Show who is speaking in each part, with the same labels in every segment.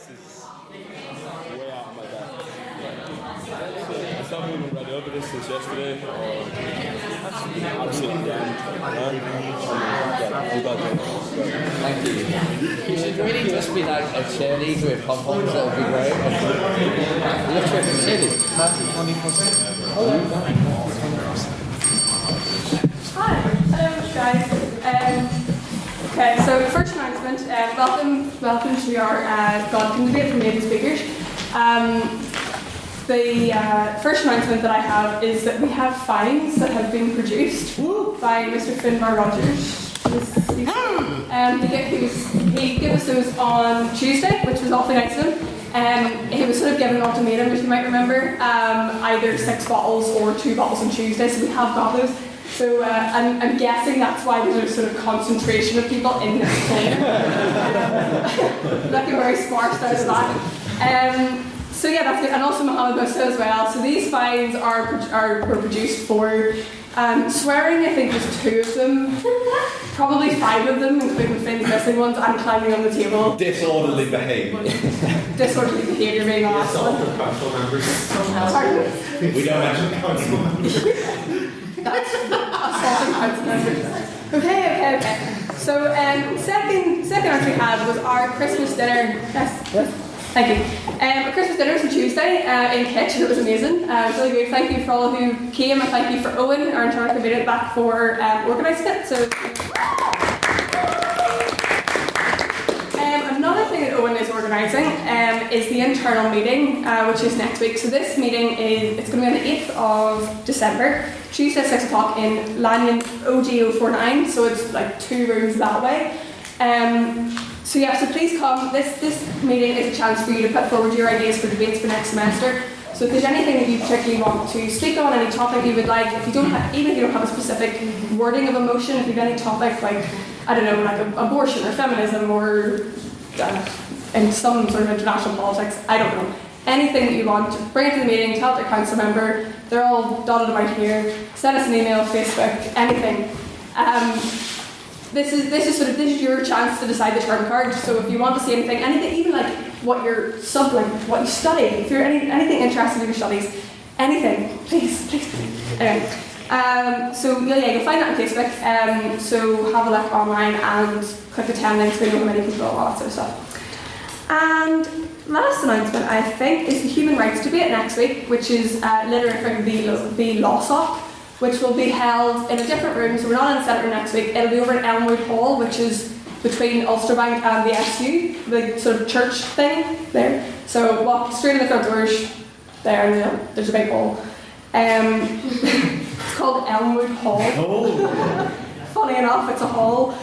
Speaker 1: this is way out of my depth. I haven't even read over this since yesterday, or absolutely grand.
Speaker 2: Thank you. You should really just be like a cheerleader with pom-poms, that would be great. You look like a cheerleader.
Speaker 3: Hi, hello guys. Okay, so first announcement, welcome to our Godkin debate for maiden speakers. The first announcement that I have is that we have fines that have been produced by Mr. Finbar Rogers. He gave us those on Tuesday, which was awfully nice of him. He was sort of given an ultimatum, as you might remember, either 6 bottles or 2 bottles on Tuesday, so we have got those. So I'm guessing that's why there's a sort of concentration of people in this corner. Looking very sparse out of that. So yeah, that's good. And also Mohammed Musa as well. So these fines were produced for swearing. I think there's 2 of them, probably 5 of them, including the missing ones, and climbing on the table.
Speaker 4: Disorderly behaviour.
Speaker 3: Disorderly behaviour being the last one. Pardon?
Speaker 4: We don't mention council members.
Speaker 3: That's assaulting council members. Okay. So second answer we had was our Christmas dinner. Yes. Thank you. A Christmas dinner was on Tuesday in Kitch, and it was amazing. It was really good. Thank you for all who came, and thank you for Owen, our internal committee at back, for organising it. So. Another thing that Owen is organising is the internal meeting, which is next week. So this meeting it's going to be on the 8th of December, Tuesday at 6 o'clock in Lanyon OG049, so it's like 2 rooms that way. So please come. This meeting is a chance for you to put forward your ideas for debates for next semester. So if there's anything that you particularly want to speak on, any topic you would like, even if you don't have a specific wording of a motion, if you have any topic like, I don't know, like abortion or feminism or in some sort of international politics, I don't know. Anything that you want, bring it to the meeting, tell it to a council member. They're all dotted about here. Send us an email, Facebook, anything. This is your chance to decide the term card. So if you want to see anything, even like what you study, if you're anything interested in your studies, anything, please. Anyway, so you'll find that on Facebook. So have a look online and click attend links, we know how many people, all that sort of stuff. And last announcement, I think, is the human rights debate next week, which is literally the LAWSOC, which will be held in a different room. So we're not in the centre room next week. It'll be over in Elmwood Hall, which is between Ulsterbank and the SU, the sort of church thing there. So walk straight in the front doors there, and there's a big hall. It's called Elmwood Hall. Oh. Funny enough, it's a hall.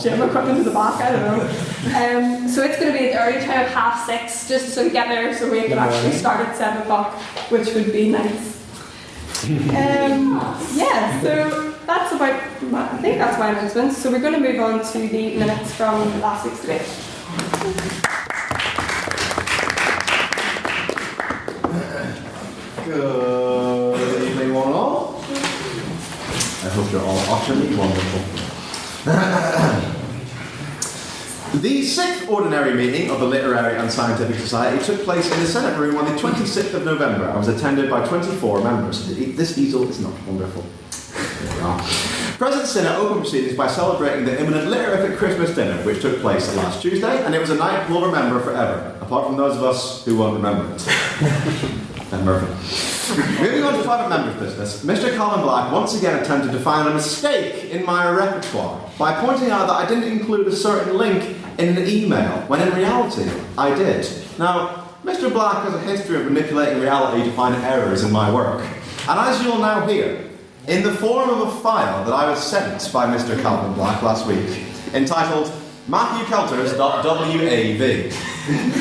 Speaker 3: Gym equipment in the back, I don't know. So it's going to be at the early time of 6:30, just so we get there so we can actually start at 7 o'clock, which would be nice. So that's I think that's my announcements. So we're going to move on to the minutes from last week's debate.
Speaker 4: Good evening, one and all. I hope you're all utterly wonderful. The 6th ordinary meeting of the Literary and Scientific Society took place in the Senate room on the 26th of November and was attended by 24 members. This easel is not wonderful. There we are. President Sinner opened proceedings by celebrating the imminent Literific Christmas dinner, which took place last Tuesday, and it was a night we'll remember forever, apart from those of us who won't remember it. And Murphy. Moving on to private members' business, Mr. Colin Black once again attempted to find a mistake in my repertoire by pointing out that I didn't include a certain link in an email, when in reality, I did. Now, Mr. Black has a history of manipulating reality to find errors in my work. And as you'll now hear, in the form of a file that I was sent by Mr. Calvin Black last week, entitled MatthewKelters.wav.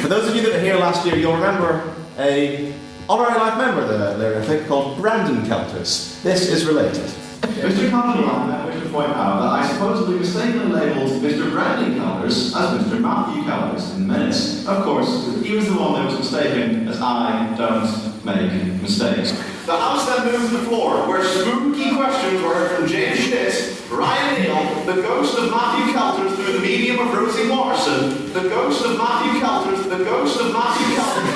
Speaker 4: For those of you that were here last year, you'll remember a honorary life member of the Lyrific called Brandon Kelters. This is related. Mr. Calvin Black wished to point out that I supposedly mistakenly labelled Mr. Brandon Kelters as Mr. Matthew Kelters in the minutes. Of course, he was the one that was mistaken, as I don't make mistakes. The House then moved to the floor, where spooky questions were heard from James Schmidt, Ryan Neal, The ghost of Matthew Kelters through the medium of Rosie Watterson. The ghost of Matthew Kelters. The ghost of Matthew Kelters.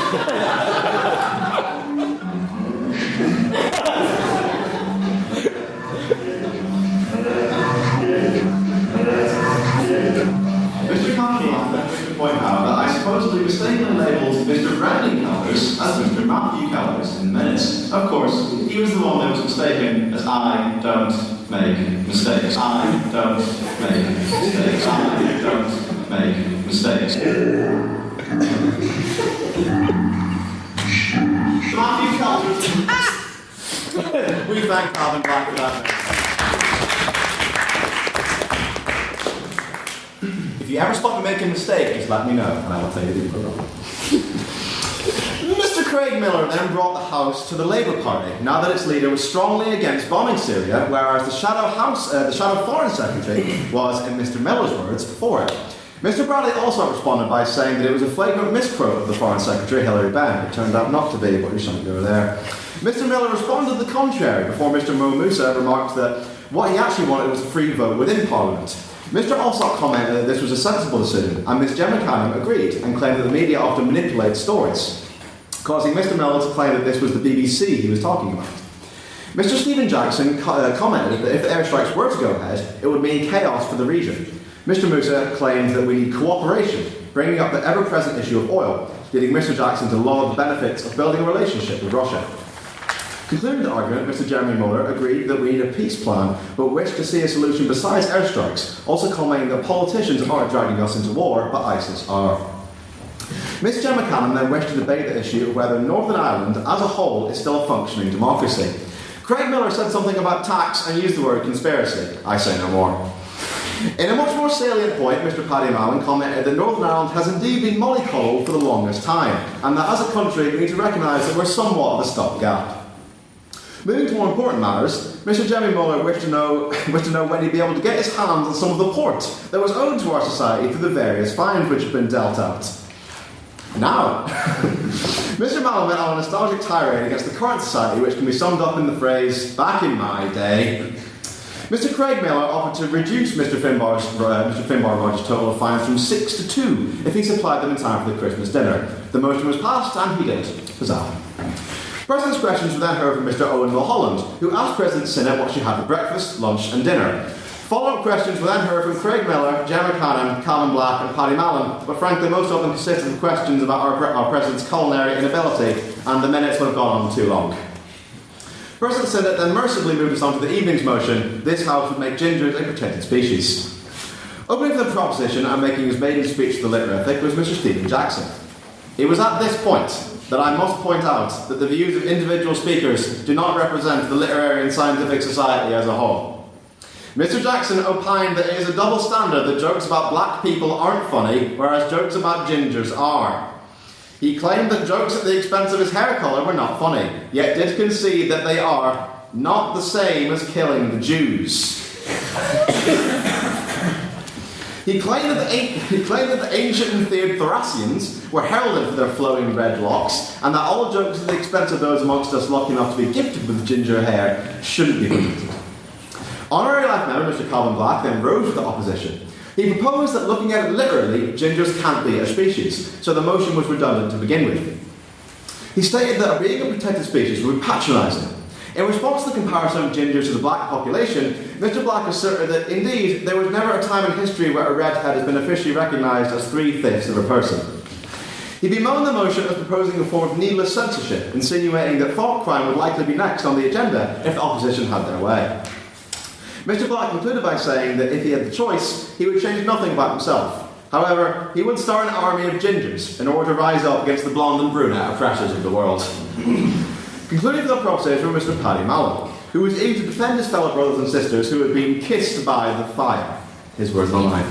Speaker 4: Mr. Convened wished to point out that I supposedly mistakenly labelled Mr. Brandon Kelters as Mr. Matthew Kelters in minutes. Of course, he was the one that was mistaken, as I don't make mistakes. I don't make mistakes. I don't make mistakes. Matthew Kelters. We thank Calvin Black for that. If you ever spot me making a mistake, just let me know, and I will tell you the wrong. Mr. Craig Miller then brought the House to the Labour Party, now that its leader was strongly against bombing Syria, whereas the Shadow Foreign Secretary was, in Mr. Miller's words, for it. Mr. Bradley also responded by saying that it was a flagrant misquote of the Foreign Secretary, Hilary Benn. It turned out not to be, but there's something over there. Mr. Miller responded to the contrary before Mr. Mo Musa remarked that what he actually wanted was a free vote within Parliament. Mr. Alsop commented that this was a sensible decision, and Ms. Gemma Cannon agreed and claimed that the media often manipulates stories, causing Mr. Miller to claim that this was the BBC he was talking about. Mr. Stephen Jackson commented that if the airstrikes were to go ahead, it would mean chaos for the region. Mr. Musa claimed that we need cooperation, bringing up the ever-present issue of oil, leading Mr. Jackson to laud the benefits of building a relationship with Russia. Concluding the argument, Mr. Jeremy Muller agreed that we need a peace plan, but wished to see a solution besides airstrikes, also commenting that politicians aren't dragging us into war, but ISIS are. Ms. Gemma Cannon then wished to debate the issue of whether Northern Ireland as a whole is still a functioning democracy. Craig Miller said something about tax and used the word conspiracy. I say no more. In a much more salient point, Mr. Paddy Mallon commented that Northern Ireland has indeed been mollycoddled for the longest time, and that as a country we need to recognise that we're somewhat of a stopgap. Moving to more important matters, Mr. Jeremy Muller wished to know when he'd be able to get his hands on some of the port that was owed to our society through the various fines which have been dealt out. Now, Mr. Mallon went on a nostalgic tirade against the current society, which can be summed up in the phrase, back in my day. Mr. Craig Miller offered to reduce Mr. Finbar Rogers' total of fines from 6 to 2 if he supplied them in time for the Christmas dinner. The motion was passed, and he did. Huzzah. President's questions were then heard from Mr. Owen Mulholland, who asked President Sinnott what she had for breakfast, lunch and dinner. Follow-up questions were then heard from Craig Miller, Gemma Cannon, Calvin Black and Paddy Mallon, but frankly most of them consisted of questions about our President's culinary inability, and the minutes would have gone on too long. President Sinnott then mercifully moved us on to the evening's motion, this House would make gingers a protected species. Opening for the proposition and making his maiden speech to the literary ethic was Mr. Stephen Jackson. It was at this point that I must point out that the views of individual speakers do not represent the literary and scientific society as a whole. Mr. Jackson opined that it is a double standard that jokes about black people aren't funny, whereas jokes about gingers are. He claimed that jokes at the expense of his hair colour were not funny, yet did concede that they are not the same as killing the Jews. He claimed that the ancient and feared Thracians were heralded for their flowing red locks, and that all jokes at the expense of those amongst us lucky enough to be gifted with ginger hair shouldn't be permitted. Honorary Life Member Mr. Calvin Black then rose with the opposition. He proposed that looking at it literally, gingers can't be a species, so the motion was redundant to begin with. He stated that being a protected species would be patronising. In response to the comparison of gingers to the black population, Mr. Black asserted that, indeed, there was never a time in history where a redhead has been officially recognised as 3/5 of a person. He bemoaned the motion as proposing a form of needless censorship, insinuating that thought crime would likely be next on the agenda if the opposition had their way. Mr. Black concluded by saying that if he had the choice, he would change nothing about himself. However, he would start an army of gingers in order to rise up against the blonde and brunette oppressors of the world. Concluding for the proposition was Mr. Paddy Mallon, who was eager to defend his fellow brothers and sisters who had been kissed by the fire. His words, not mine.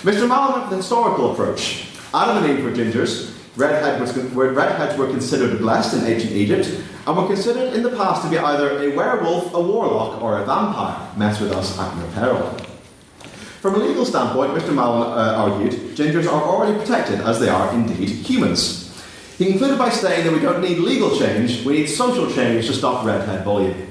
Speaker 4: Mr. Mallon went for the historical approach. Adam and Eve were gingers. Redheads were considered blessed in ancient Egypt, and were considered in the past to be either a werewolf, a warlock, or a vampire. Mess with us at no peril. From a legal standpoint, Mr. Mallon argued, gingers are already protected, as they are indeed humans. He concluded by saying that we don't need legal change, we need social change to stop redhead bullying.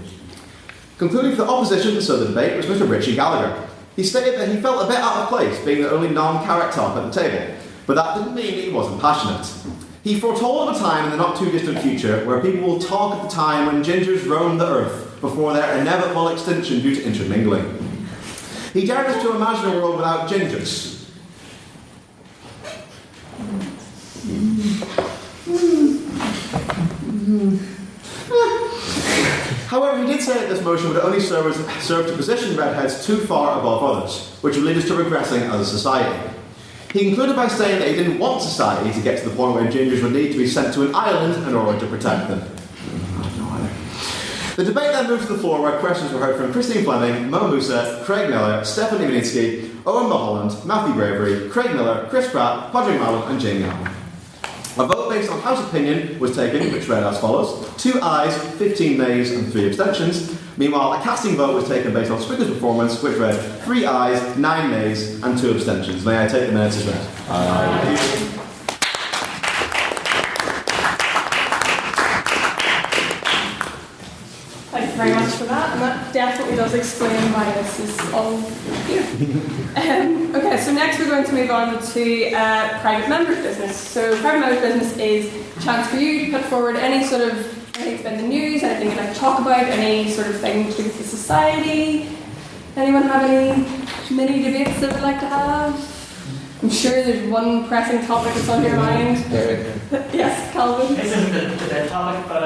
Speaker 4: Concluding for the opposition, so the debate, was Mr. Richie Gallagher. He stated that he felt a bit out of place being the only non-carrot top at the table, but that didn't mean he wasn't passionate. He foretold of a time in the not-too-distant future where people will talk of the time when gingers roamed the earth before their inevitable extinction due to intermingling. He dared us to imagine a world without gingers. However, he did say that this motion would only serve to position redheads too far above others, which would lead us to regressing as a society. He concluded by saying that he didn't want society to get to the point where gingers would need to be sent to an island in order to protect them. The debate then moved to the floor where questions were heard from Christine Fleming, Mo Musa, Craig Miller, Stefan Ivanitsky, Owen Mulholland, Matthew Bravery, Craig Miller, Chris Pratt, Padraig Mallon and Jamie Allen. A vote based on House opinion was taken, which read as follows: 2 ayes, 15 nays and 3 abstentions. Meanwhile, a casting vote was taken based on speaker's performance, which read 3 ayes, 9 nays and 2 abstentions. May I take the minutes as read? Aye.
Speaker 3: Thank you very much for that, and that definitely does explain why this is all here. Okay, so next we're going to move on to private members' business. So private members' business is a chance for you to put forward any sort of anything that's been in the news, anything you'd like to talk about, any sort of thing to do with the society. Anyone have any mini debates that would like to have? I'm sure there's one pressing topic that's on your mind. Yes, Calvin.
Speaker 5: This isn't the debate topic, but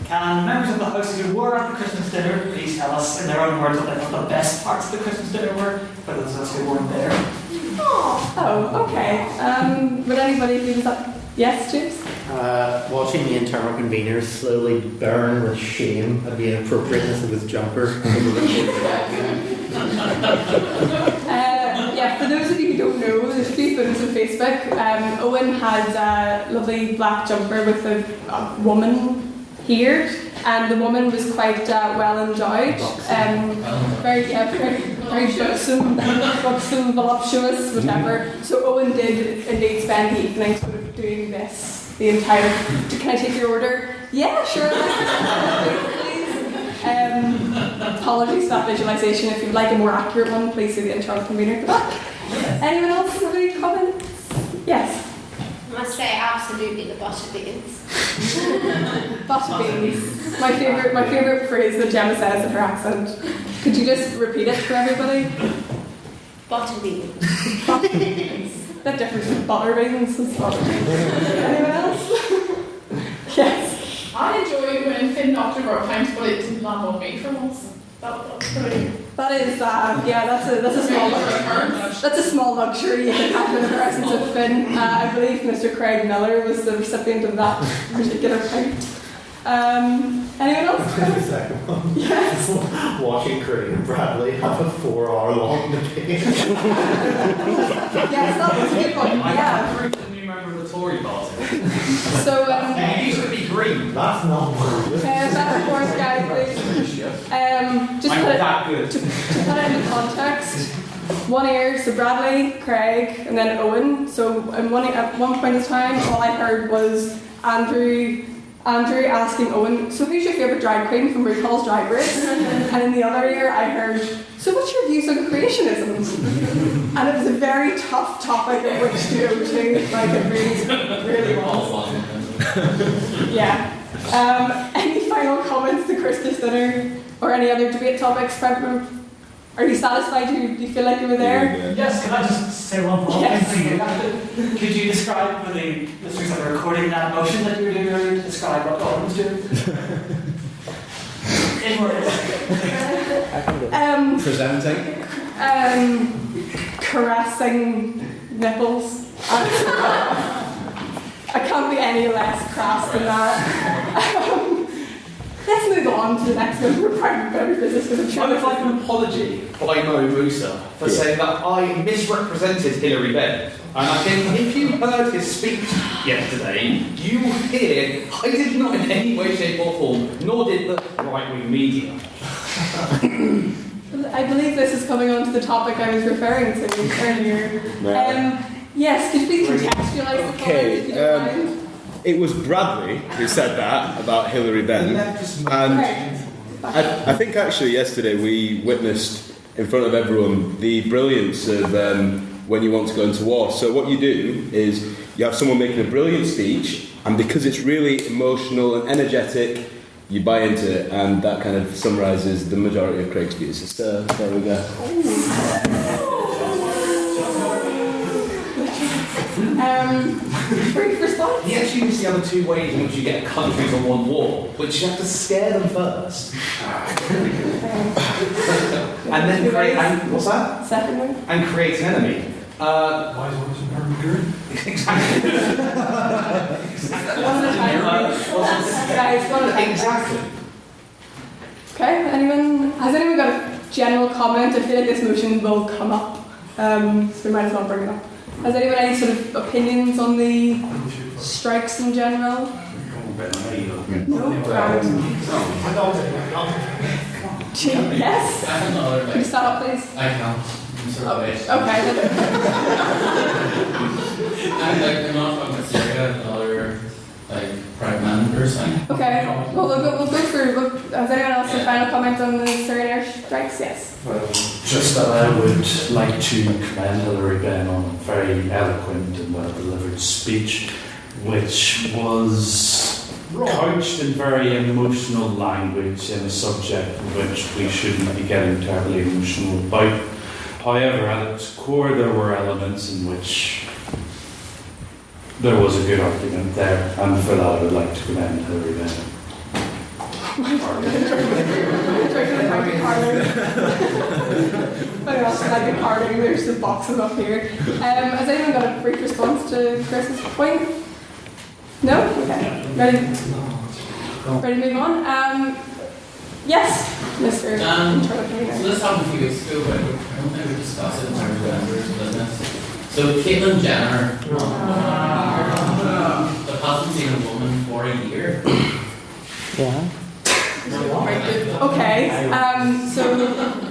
Speaker 5: can members of the House who were at the Christmas dinner please tell us in their own words what they thought the best parts of the Christmas dinner were, for those of us who weren't there?
Speaker 3: Oh, okay. Would anybody do that? Yes, James?
Speaker 6: Watching the internal conveners slowly burn with shame at the inappropriateness of his jumper.
Speaker 3: Yeah, for those of you who don't know, there's a few photos on Facebook. Owen had a lovely black jumper with a woman here, and the woman was quite well endowed. Very buxom, voluptuous, whatever. So Owen did indeed spend the evening sort of doing this. The entire. Can I take your order? Yeah, sure. Please. Apologies for that visualisation. If you'd like a more accurate one, please see the internal convener at the back. Anyone else have any comments? Yes.
Speaker 7: I must say, absolutely the butter beans.
Speaker 3: Butter beans. My favourite phrase that Gemma says in her accent. Could you just repeat it for everybody?
Speaker 7: Butter beans.
Speaker 3: Butter beans. That differs from butter beans and butter beans. Anyone else? Yes.
Speaker 8: I enjoyed when Finn knocked over at times, but it didn't land on me for once. That was pretty.
Speaker 3: That is, yeah, that's a small luxury. That's a small luxury you can have in the presence of Finn. I believe Mr. Craig Miller was the recipient of that particular fight. Anyone else?
Speaker 6: Second one.
Speaker 3: Yes.
Speaker 6: Watching Craig and Bradley have a 4-hour-long debate.
Speaker 3: Yes, that was a good one. Yeah.
Speaker 5: I'm a new member of the Tory party.
Speaker 3: So,
Speaker 5: It used to be green.
Speaker 6: That's not true.
Speaker 3: back and forth, guys, please. Just
Speaker 5: I'm
Speaker 3: put it,
Speaker 5: that good.
Speaker 3: to put it into context, one ear, so Bradley, Craig, and then Owen. So at one point in time, all I heard was Andrew asking Owen, so who's your favourite drag queen from RuPaul's Drag Race? And in the other ear, I heard, so what's your views on creationism? And it was a very tough topic of which to go to, like it really was. Yeah. Any final comments to Christmas dinner or any other debate topics? Are you satisfied? Do you feel like you were there?
Speaker 5: Yes, can I just say one more
Speaker 3: Yes.
Speaker 5: thing? Could you describe for the listeners that are recording that motion that you were doing earlier to describe what God was doing? In words.
Speaker 4: Presenting.
Speaker 3: Caressing nipples. I can't be any less crass than that. Let's move on to the next member of private member business because I'm
Speaker 9: I
Speaker 3: sure
Speaker 9: would like an apology by Mo Musa for saying that I misrepresented Hilary Benn. And I think if you heard his speech yesterday, you hear I did not in any way, shape or form, nor did the right-wing media.
Speaker 3: I believe this is coming on to the topic I was referring to earlier. Yes, could you please contextualise the comment if you don't mind?
Speaker 1: It was Bradley who said that about Hilary Benn, and I think actually yesterday we witnessed in front of everyone the brilliance of when you want to go into war. So what you do is you have someone making a brilliant speech, and because it's really emotional and energetic, you buy into it, and that kind of summarises the majority of Craig's views. So there we go.
Speaker 3: Brief response?
Speaker 9: He actually uses the other two ways in which you get countries on one war, which you have to scare them first. And then create, and what's that?
Speaker 3: Second one?
Speaker 9: And create an enemy.
Speaker 5: Why is one good?
Speaker 9: Exactly.
Speaker 3: One at a time. Guys, one at a time.
Speaker 9: Exactly.
Speaker 3: Okay, has anyone got a general comment? I feel like this motion will come up, so we might as well bring it up. Has anyone any sort of opinions on the strikes in general? No? Right. Yes? Can you start up, please?
Speaker 2: I can.
Speaker 3: Okay.
Speaker 2: I'm not from Syria, another prime member saying.
Speaker 3: Okay, well, we'll go through. Has anyone else a final comment on the Syrian air strikes? Yes.
Speaker 10: Well, just that I would like to commend Hilary Benn on a very eloquent and well-delivered speech, which was couched in very emotional language in a subject which we shouldn't be getting terribly emotional about. However, at its core, there were elements in which there was a good argument there, and for that I would like to commend Hilary Benn.
Speaker 3: There's the boxes up here. Has anyone got a brief response to Chris's point? No? Okay. Ready to move on? Yes, Mr. Internal Convener.
Speaker 2: So this happened a few weeks ago, but I don't think we discussed it in terms of members' business. So Caitlyn Jenner, that hasn't seen a woman for a year.
Speaker 6: Yeah.
Speaker 3: Okay, so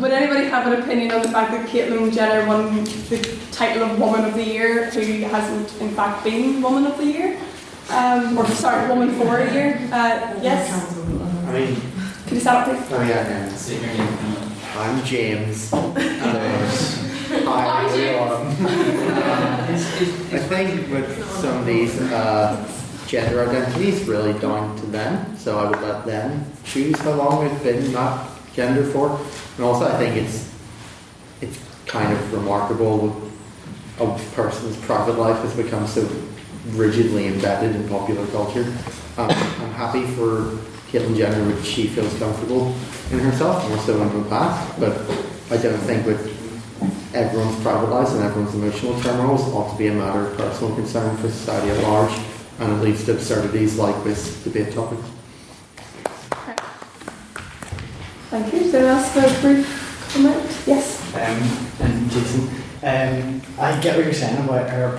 Speaker 3: would anybody have an opinion on the fact that Caitlyn Jenner won the title of Woman of the Year, who hasn't in fact been Woman of the Year? Woman for a Year? Yes?
Speaker 6: I mean,
Speaker 3: Can you start, please?
Speaker 6: oh yeah,
Speaker 2: Say your name.
Speaker 6: I'm James. I think with some of these gender identities, really down to them. So I would let them choose how long they've been that gender for. And also, I think it's kind of remarkable a person's private life has become so rigidly embedded in popular culture. I'm happy for Caitlyn Jenner when she feels comfortable in herself, more so in her past, but I don't think with everyone's private lives and everyone's emotional turmoils ought to be a matter of personal concern for society at large, and it leads to absurdities like this debate topic.
Speaker 3: Okay. Thank you. Is there else for a brief comment? Yes?
Speaker 6: And Jason, I get what you're saying about her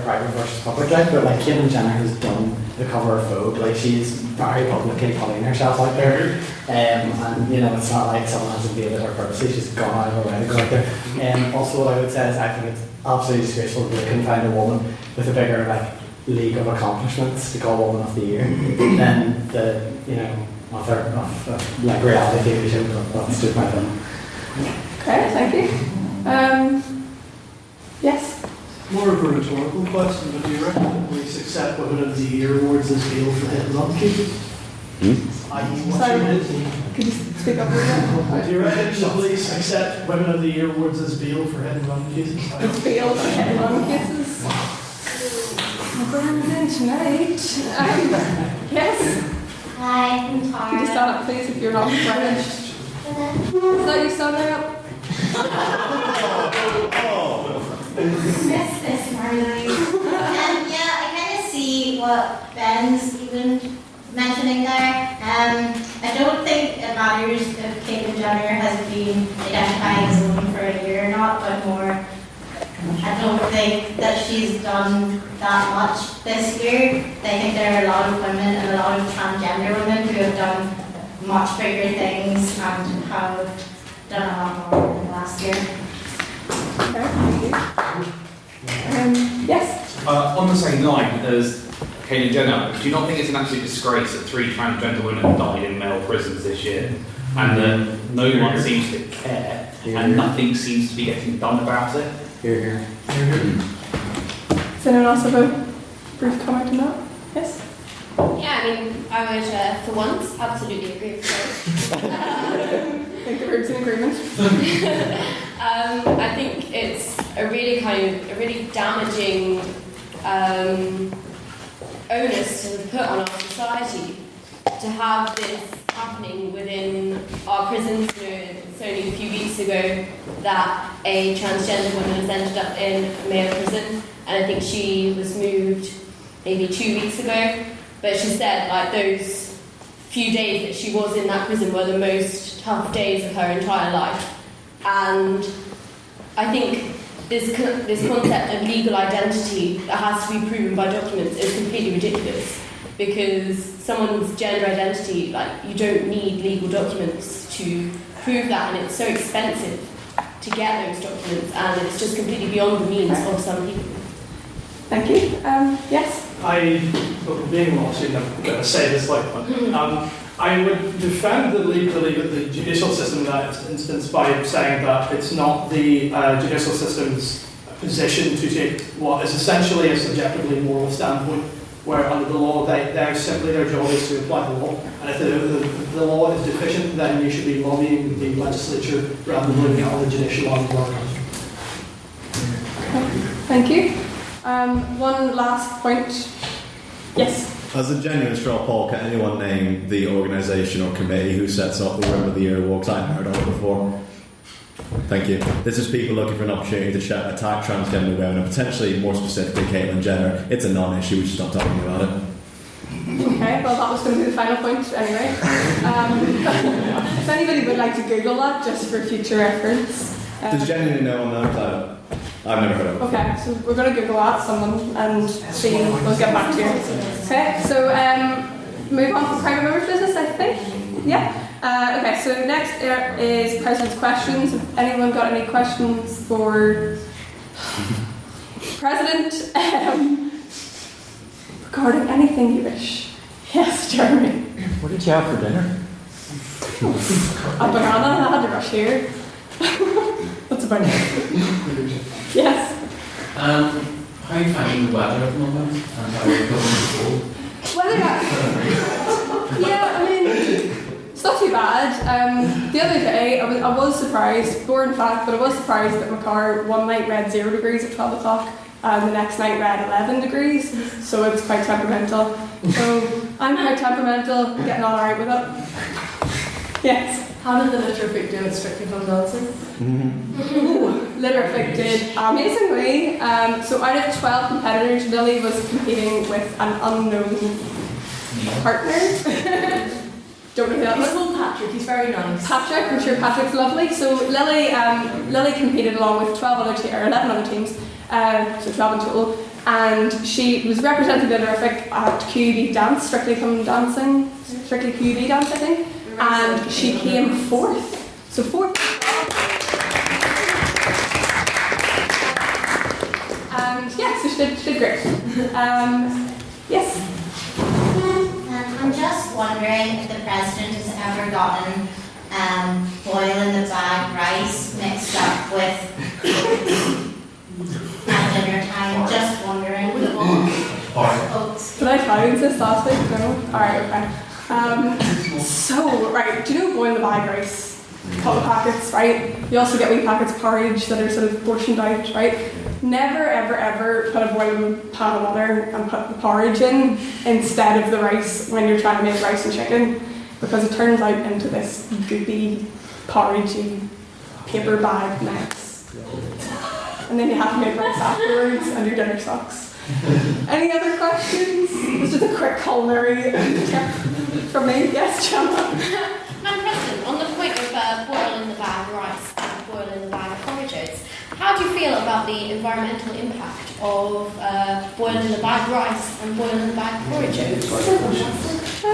Speaker 6: private versus public life, but like Caitlyn Jenner has done the cover of Vogue, like she's very publicly putting herself out there, and you know it's not like someone has invaded her purposely, she's gone out of her way to go out there. And also what I would say is I think it's absolutely disgraceful that they couldn't find a woman with a bigger league of accomplishments to call Woman of the Year than the author of reality TV show. That's just my opinion.
Speaker 3: Okay, thank you. Yes?
Speaker 11: More of a rhetorical question, but do you reckon the police accept Women of the Year awards as bail for hit and run cases?
Speaker 3: Sorry, could you speak up a little bit?
Speaker 11: Do you reckon the police accept Women of the Year awards as bail for hit and run cases?
Speaker 3: It's bail for hit and run cases. We're going in tonight. Yes?
Speaker 7: Hi, I'm Tara.
Speaker 3: Could you stand up, please, if you're not French? Is that you standing up?
Speaker 7: It's Marlene. Yeah, I kind of see what Ben's even mentioning there. I don't think it matters if Caitlyn Jenner has been identified as a woman for a year or not, but more, I don't think that she's done that much this year. I think there are a lot of women and a lot of transgender women who have done much bigger things and have done a lot more in the last year.
Speaker 3: Okay, thank you. Yes?
Speaker 9: On the same line as Caitlyn Jenner, do you not think it's an absolute disgrace that 3 transgender women died in male prisons this year, and that no one seems to care and nothing seems to be getting done about it.
Speaker 6: Here.
Speaker 3: Does anyone else have a brief comment on that? Yes?
Speaker 12: Yeah, I mean, I would, for once, absolutely agree with you.
Speaker 3: I think the group's in agreement.
Speaker 12: I think it's a really damaging onus to put on our society to have this happening within our prisons. You know, it's only a few weeks ago that a transgender woman has ended up in a male prison, and I think she was moved maybe 2 weeks ago. But she said, like, those few days that she was in that prison were the most tough days of her entire life. And I think this concept of legal identity that has to be proven by documents is completely ridiculous, because someone's gender identity, like, you don't need legal documents to prove that, and it's so expensive to get those documents, and it's just completely beyond the means of some people.
Speaker 3: Thank you. Yes?
Speaker 11: Being obviously I'm going to say this like I would defend the judicial system in that instance by saying that it's not the judicial system's position to take what is essentially a subjectively moral standpoint, where under the law their job is to apply the law, and if the law is deficient, then you should be lobbying the legislature rather than looking at the judicial arm of our country.
Speaker 3: Thank you. One last point. Yes?
Speaker 4: As a genuine straw poll, can anyone name the organisation or committee who sets up the Room of the Year Awards? I've heard of it before. Thank you. This is people looking for an opportunity to attack transgender women, and potentially, more specifically, Caitlyn Jenner. It's a non-issue, we should stop talking about it.
Speaker 3: Okay, well, that was going to be the final point anyway. If anybody would like to Google that, just for future reference.
Speaker 4: Does genuinely no one know? I've never heard of it.
Speaker 3: Okay, so we're going to Google that, someone, and see. We'll get back to you. Okay, so move on to private members' business, I think. Yeah. Okay, so next is President's questions. Have anyone got any questions for President regarding anything you wish? Yes, Jeremy.
Speaker 2: What did you have for dinner?
Speaker 3: A banana. I had to rush here. That's about it. Yes.
Speaker 13: How are you finding the weather at the moment? And how are you going to school?
Speaker 3: Weather, yeah, I mean, it's not too bad. The other day, I was surprised, boring fact, but I was surprised that my car one night read 0 degrees at 12 o'clock, and the next night read 11 degrees, so it's quite temperamental. So I'm quite temperamental, getting on alright with it. Yes.
Speaker 14: How did the Literafic do at Strictly Come Dancing?
Speaker 3: Literafic did amazingly. So out of 12 competitors, Lily was competing with an unknown partner. Don't know who that was.
Speaker 14: He's called Patrick, he's very nice.
Speaker 3: Patrick, I'm sure Patrick's lovely. So Lily competed along with 11 other teams, so 12 in total. And she was representing Literafic at QB Dance, Strictly Come Dancing, Strictly QB Dance, I think. And she came fourth. So fourth. And yeah, so she did great. Yes?
Speaker 7: I'm just wondering if the president has ever gotten boil in the bag rice mixed up with at dinner time. Just wondering. Oats.
Speaker 3: Did I tell you this last week? No? Alright, okay. So, right, do you know boil the bag rice? Couple packets, right? You also get wee packets of porridge that are sort of portioned out, right? Never, ever, ever put a boiling pan of water and put the porridge in instead of the rice when you're trying to make rice and chicken, because it turns out into this goopy, porridgey paper bag mess. And then you have to make rice afterwards and your dinner sucks. Any other questions? This is a quick culinary tip from me. Yes, Gemma?
Speaker 12: And Preston, on the point of boil in the bag rice and boil in the bag porridge oats, how do you feel about the environmental impact of boil in the bag rice and boil in the bag porridge oats?
Speaker 3: I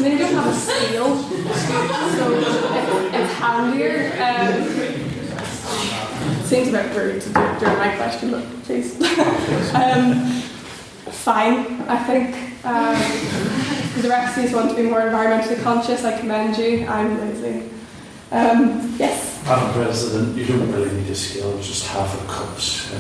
Speaker 3: mean, you don't have a scale, so it's handier. Seems a bit rude to do it during my question, but please. Fine, I think. The rest of these want to be more environmentally conscious. I commend you. I'm lazy. Yes.
Speaker 10: Madam President, you don't really need a scale, just half a cups.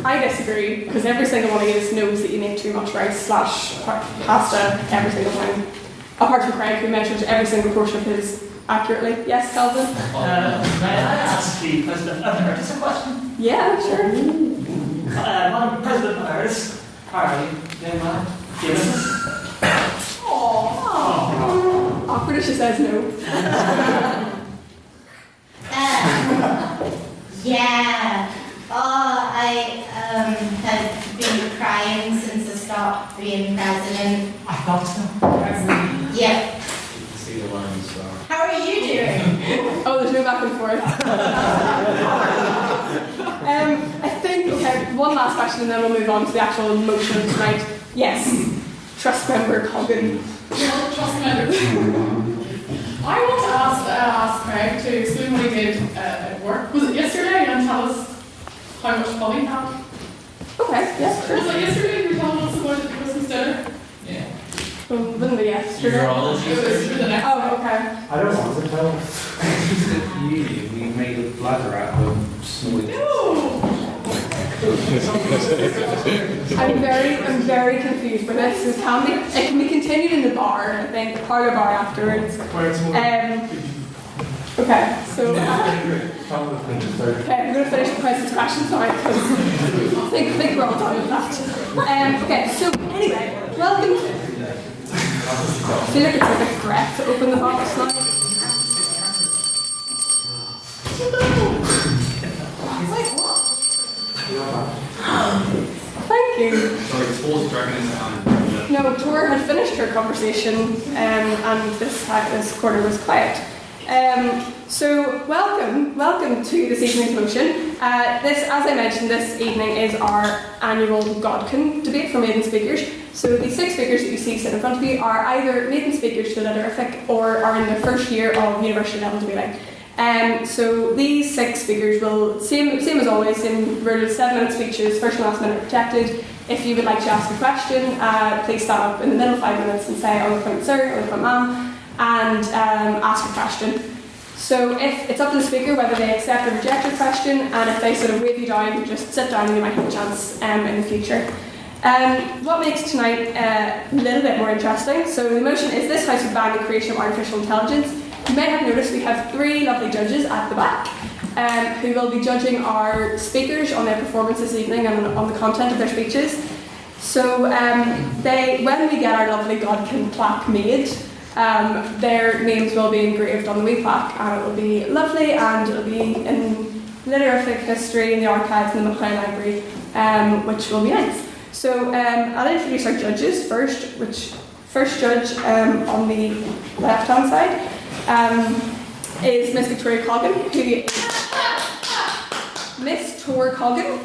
Speaker 3: I disagree, because every single one of you knows that you make too much rice / pasta every single time. Apart from Craig, who measures every single portion of his accurately. Yes, Calvin?
Speaker 5: May I ask the President Emeritus a question?
Speaker 3: Yeah, sure.
Speaker 5: Madam President Emeritus, how are you doing, ma'am?
Speaker 3: Awkward if she says no.
Speaker 7: Yeah. Oh, I have been crying since I stopped being president.
Speaker 5: I thought so.
Speaker 7: Yep.
Speaker 13: See the one star.
Speaker 7: How are you doing?
Speaker 3: Oh, there's no back and forth. I think, okay, one last question and then we'll move on to the actual motion of tonight. Yes, trust member Godkin.
Speaker 8: No, trust member. I want to ask Craig to explain what he did at work. Was it yesterday? And tell us how much fun he had.
Speaker 3: Okay, yeah, sure.
Speaker 8: Was it yesterday? You were telling us about the Christmas dinner?
Speaker 13: Yeah.
Speaker 3: Wouldn't be yesterday.
Speaker 13: Urology.
Speaker 8: It was the next
Speaker 3: Oh, okay.
Speaker 10: I don't want to tell.
Speaker 13: We made a bladder out of snowy.
Speaker 8: No!
Speaker 3: I'm very confused by this. It can be continued in the bar, I think, parlour bar afterwards. Okay, so okay, I'm going to finish the President's question, sorry, because I think we're all done with that. Okay, so anyway, welcome to. I feel like it's like a threat to open the box now. Thank you.
Speaker 13: Sorry, Tor's dragging us down.
Speaker 3: No, Tor had finished her conversation, and this corner was quiet. So welcome to this evening's motion. As I mentioned, this evening is our annual Godkin debate for maiden speakers. So the 6 speakers that you see sitting in front of you are either maiden speakers to Letterific or are in their first year of university level debating. So these 6 speakers will, same as always, same rule, 7-minute speeches, first and last minute protected. If you would like to ask a question, please stand up in the middle 5 minutes and say, "On the point, sir," or "On the point, ma'am," and ask a question. So if it's up to the speaker whether they accept or reject your question, and if they sort of wave you down, just sit down and you might have a chance in the future. What makes tonight a little bit more interesting, so the motion is this House would ban the creation of artificial intelligence. You may have noticed we have 3 lovely judges at the back who will be judging our speakers on their performance this evening and on the content of their speeches. So when we get our lovely Godkin plaque made, their names will be engraved on the wee plaque, and it will be lovely, and it will be in Letterific history in the archives in the McLean Library, which will be nice. So I'll introduce our judges first. First judge on the left-hand side is Miss Victoria Coggin, who is Miss Tor Coggin.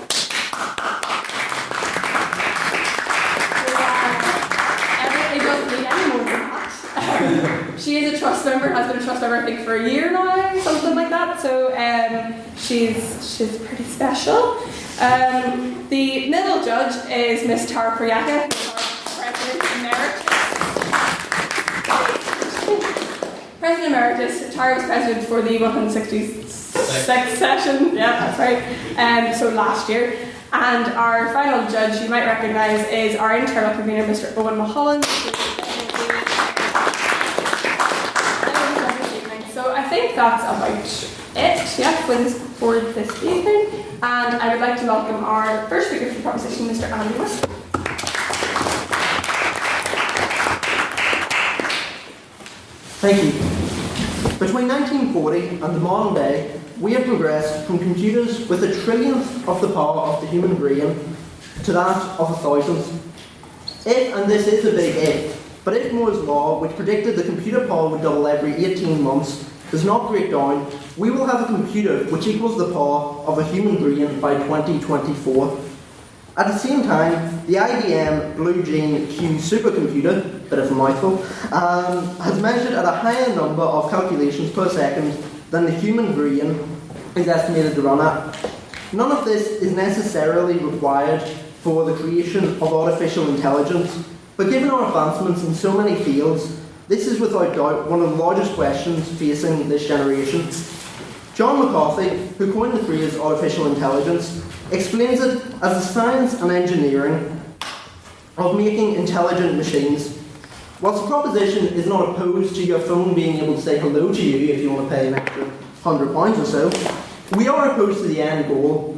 Speaker 3: It doesn't need any more than that. She is a trust member, has been a trust member I think for a year now, something like that. So she's pretty special. The middle judge is Miss Tara Priaka, President Emeritus. President Emeritus. Tara was president for the 166th session. Yeah, that's right. So last year. And our final judge, you might recognise, is our internal convener, Mr. Owen Mulholland. So I think that's about it, for this evening. And I would like to welcome our first speaker for the proposition, Mr. Andy West.
Speaker 15: Thank you. Between 1940 and the modern day, we have progressed from computers with a trillionth of the power of the human brain to that of 1,000th. If, and this is a big if, but if Moore's law, which predicted the computer power would double every 18 months, does not break down, we will have a computer which equals the power of a human brain by 2024. At the same time, the IBM Blue Gene Q supercomputer, bit of a mouthful, has measured at a higher number of calculations per second than the human brain is estimated to run at. None of this is necessarily required for the creation of artificial intelligence, but given our advancements in so many fields, This is without doubt one of the largest questions facing this generation. John McCarthy, who coined the phrase artificial intelligence, explains it as the science and engineering of making intelligent machines. Whilst the proposition is not opposed to your phone being able to say hello to you if you want to pay an extra £100 or so, we are opposed to the end goal,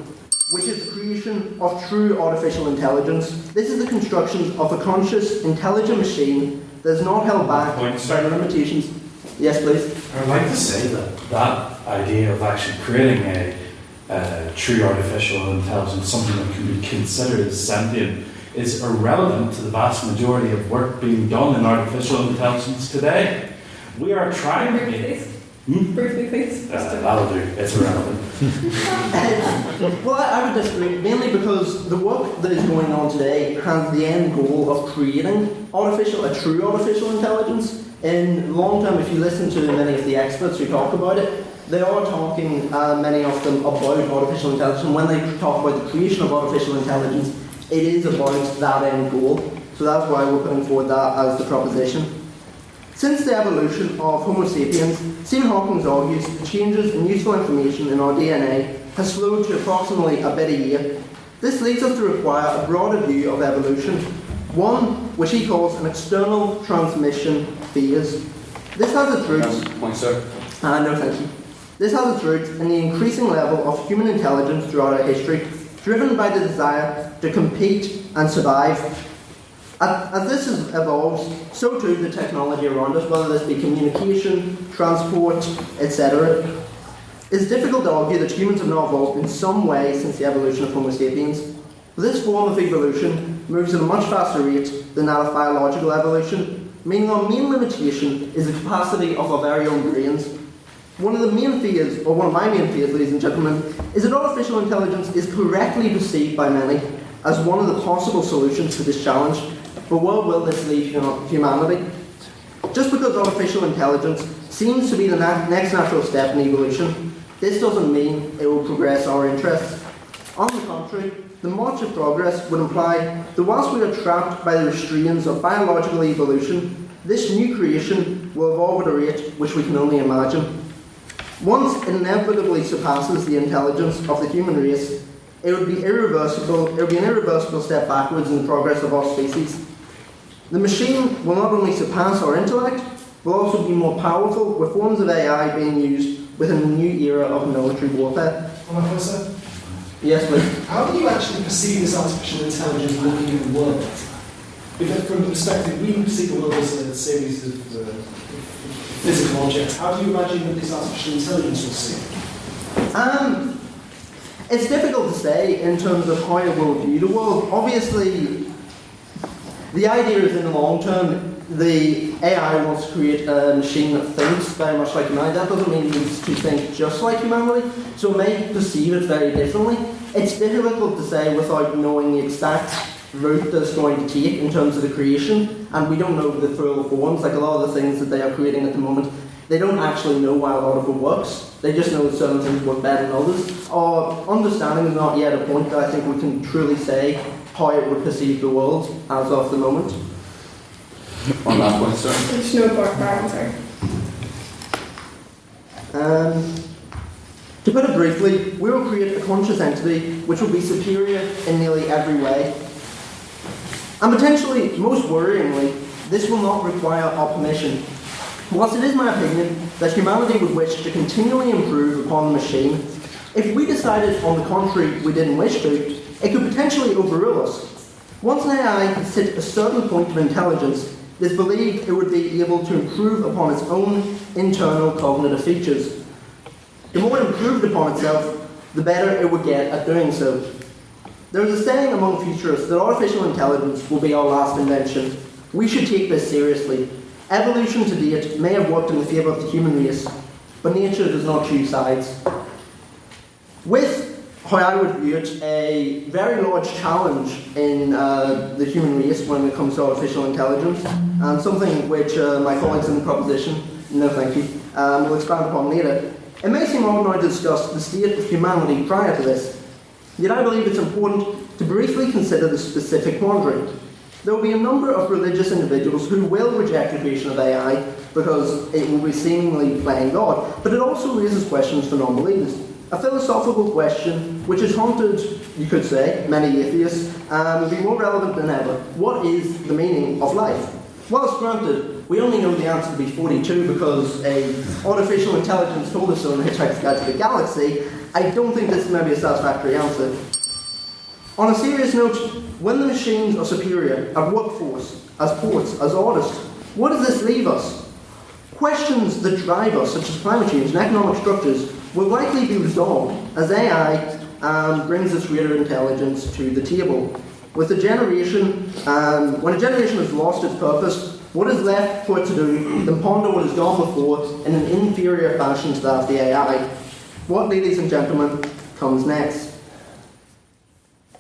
Speaker 15: which is the creation of true artificial intelligence. This is the construction of a conscious, intelligent machine that is not held back by the limitations. Yes, please.
Speaker 10: I'd like to say that idea of actually creating a true artificial intelligence, something that can be considered as sentient, is irrelevant to the vast majority of work being done in artificial intelligence today. We are trying to be...
Speaker 3: Briefly, please.
Speaker 10: That'll do. It's irrelevant.
Speaker 15: Well, I would disagree, mainly because the work that is going on today has the end goal of creating a true artificial intelligence. In the long term, if you listen to many of the experts who talk about it, they are talking, many of them, about artificial intelligence. And when they talk about the creation of artificial intelligence, it is about that end goal. So that's why we're putting forward that as the proposition. Since the evolution of Homo sapiens, Stephen Hawking argues the changes in useful information in our DNA has slowed to approximately a bit a year. This leads us to require a broader view of evolution, one which he calls an external transmission phase. This has its roots...
Speaker 1: Point, sir.
Speaker 15: No, thank you. This has its roots in the increasing level of human intelligence throughout our history, driven by the desire to compete and survive. As this evolves, so too the technology around us, whether this be communication, transport, etc. It's difficult to argue that humans have not evolved in some way since the evolution of Homo sapiens. This form of evolution moves at a much faster rate than that of biological evolution, meaning our main limitation is the capacity of our very own brains. One of my main fears, ladies and gentlemen, is that artificial intelligence is correctly perceived by many as one of the possible solutions to this challenge. But where will this leave humanity? Just because artificial intelligence seems to be the next natural step in evolution, this doesn't mean it will progress our interests. On the contrary, the march of progress would imply that whilst we are trapped by the restraints of biological evolution, this new creation will evolve at a rate which we can only imagine. Once it inevitably surpasses the intelligence of the human race, it would be an irreversible step backwards in the progress of our species. The machine will not only surpass our intellect, but also be more powerful, with forms of AI being used within a new era of military warfare.
Speaker 16: Professor?
Speaker 15: Yes, please.
Speaker 16: How do you actually perceive this artificial intelligence looking at the world? Because from the perspective, we perceive the world as a series of physical objects. How do you imagine that this artificial intelligence will see?
Speaker 15: It's difficult to say in terms of how it will view the world. Obviously, the idea is in the long term, the AI wants to create a machine that thinks very much like humanity. That doesn't mean it needs to think just like humanity, so it may perceive it very differently. It's difficult to say without knowing the exact route that it's going to take in terms of the creation, and we don't know the full forms. Like a lot of the things that they are creating at the moment, they don't actually know why a lot of it works. They just know that certain things work better than others. Our understanding is not yet a point that I think we can truly say how it would perceive the world as of the moment.
Speaker 1: On that point, sir.
Speaker 3: There's no background, sir.
Speaker 15: To put it briefly, we will create a conscious entity which will be superior in nearly every way. And potentially, most worryingly, this will not require our permission. Whilst it is my opinion that humanity would wish to continually improve upon the machine, if we decided on the contrary we didn't wish to, it could potentially overrule us. Once an AI has hit a certain point of intelligence, it is believed it would be able to improve upon its own internal cognitive features. The more it improved upon itself, the better it would get at doing so. There is a saying among futurists that artificial intelligence will be our last invention. We should take this seriously. Evolution to date may have worked in the favour of the human race, but nature does not choose sides. With how I would view it, a very large challenge in the human race when it comes to artificial intelligence, and something which my colleagues in the proposition, no thank you, will expand upon later. It may seem odd now to discuss the state of humanity prior to this, yet I believe it's important to briefly consider the specific quandary. There will be a number of religious individuals who will reject the creation of AI because it will be seemingly playing God, but it also raises questions for non-believers. A philosophical question which has haunted, you could say, many atheists, and will be more relevant than ever. What is the meaning of life? Whilst granted, we only know the answer to be 42 because a artificial intelligence told us so in Hitchhiker's Guide to the Galaxy, I don't think this may be a satisfactory answer. On a serious note, when the machines are superior at workforce, as poets, as artists, what does this leave us? Questions that drive us, such as climate change and economic structures, will likely be resolved as AI brings its greater intelligence to the table. With a generation, when a generation has lost its purpose, what is left for it to do than ponder what has gone before in an inferior fashion to that of the AI? What, ladies and gentlemen, comes next?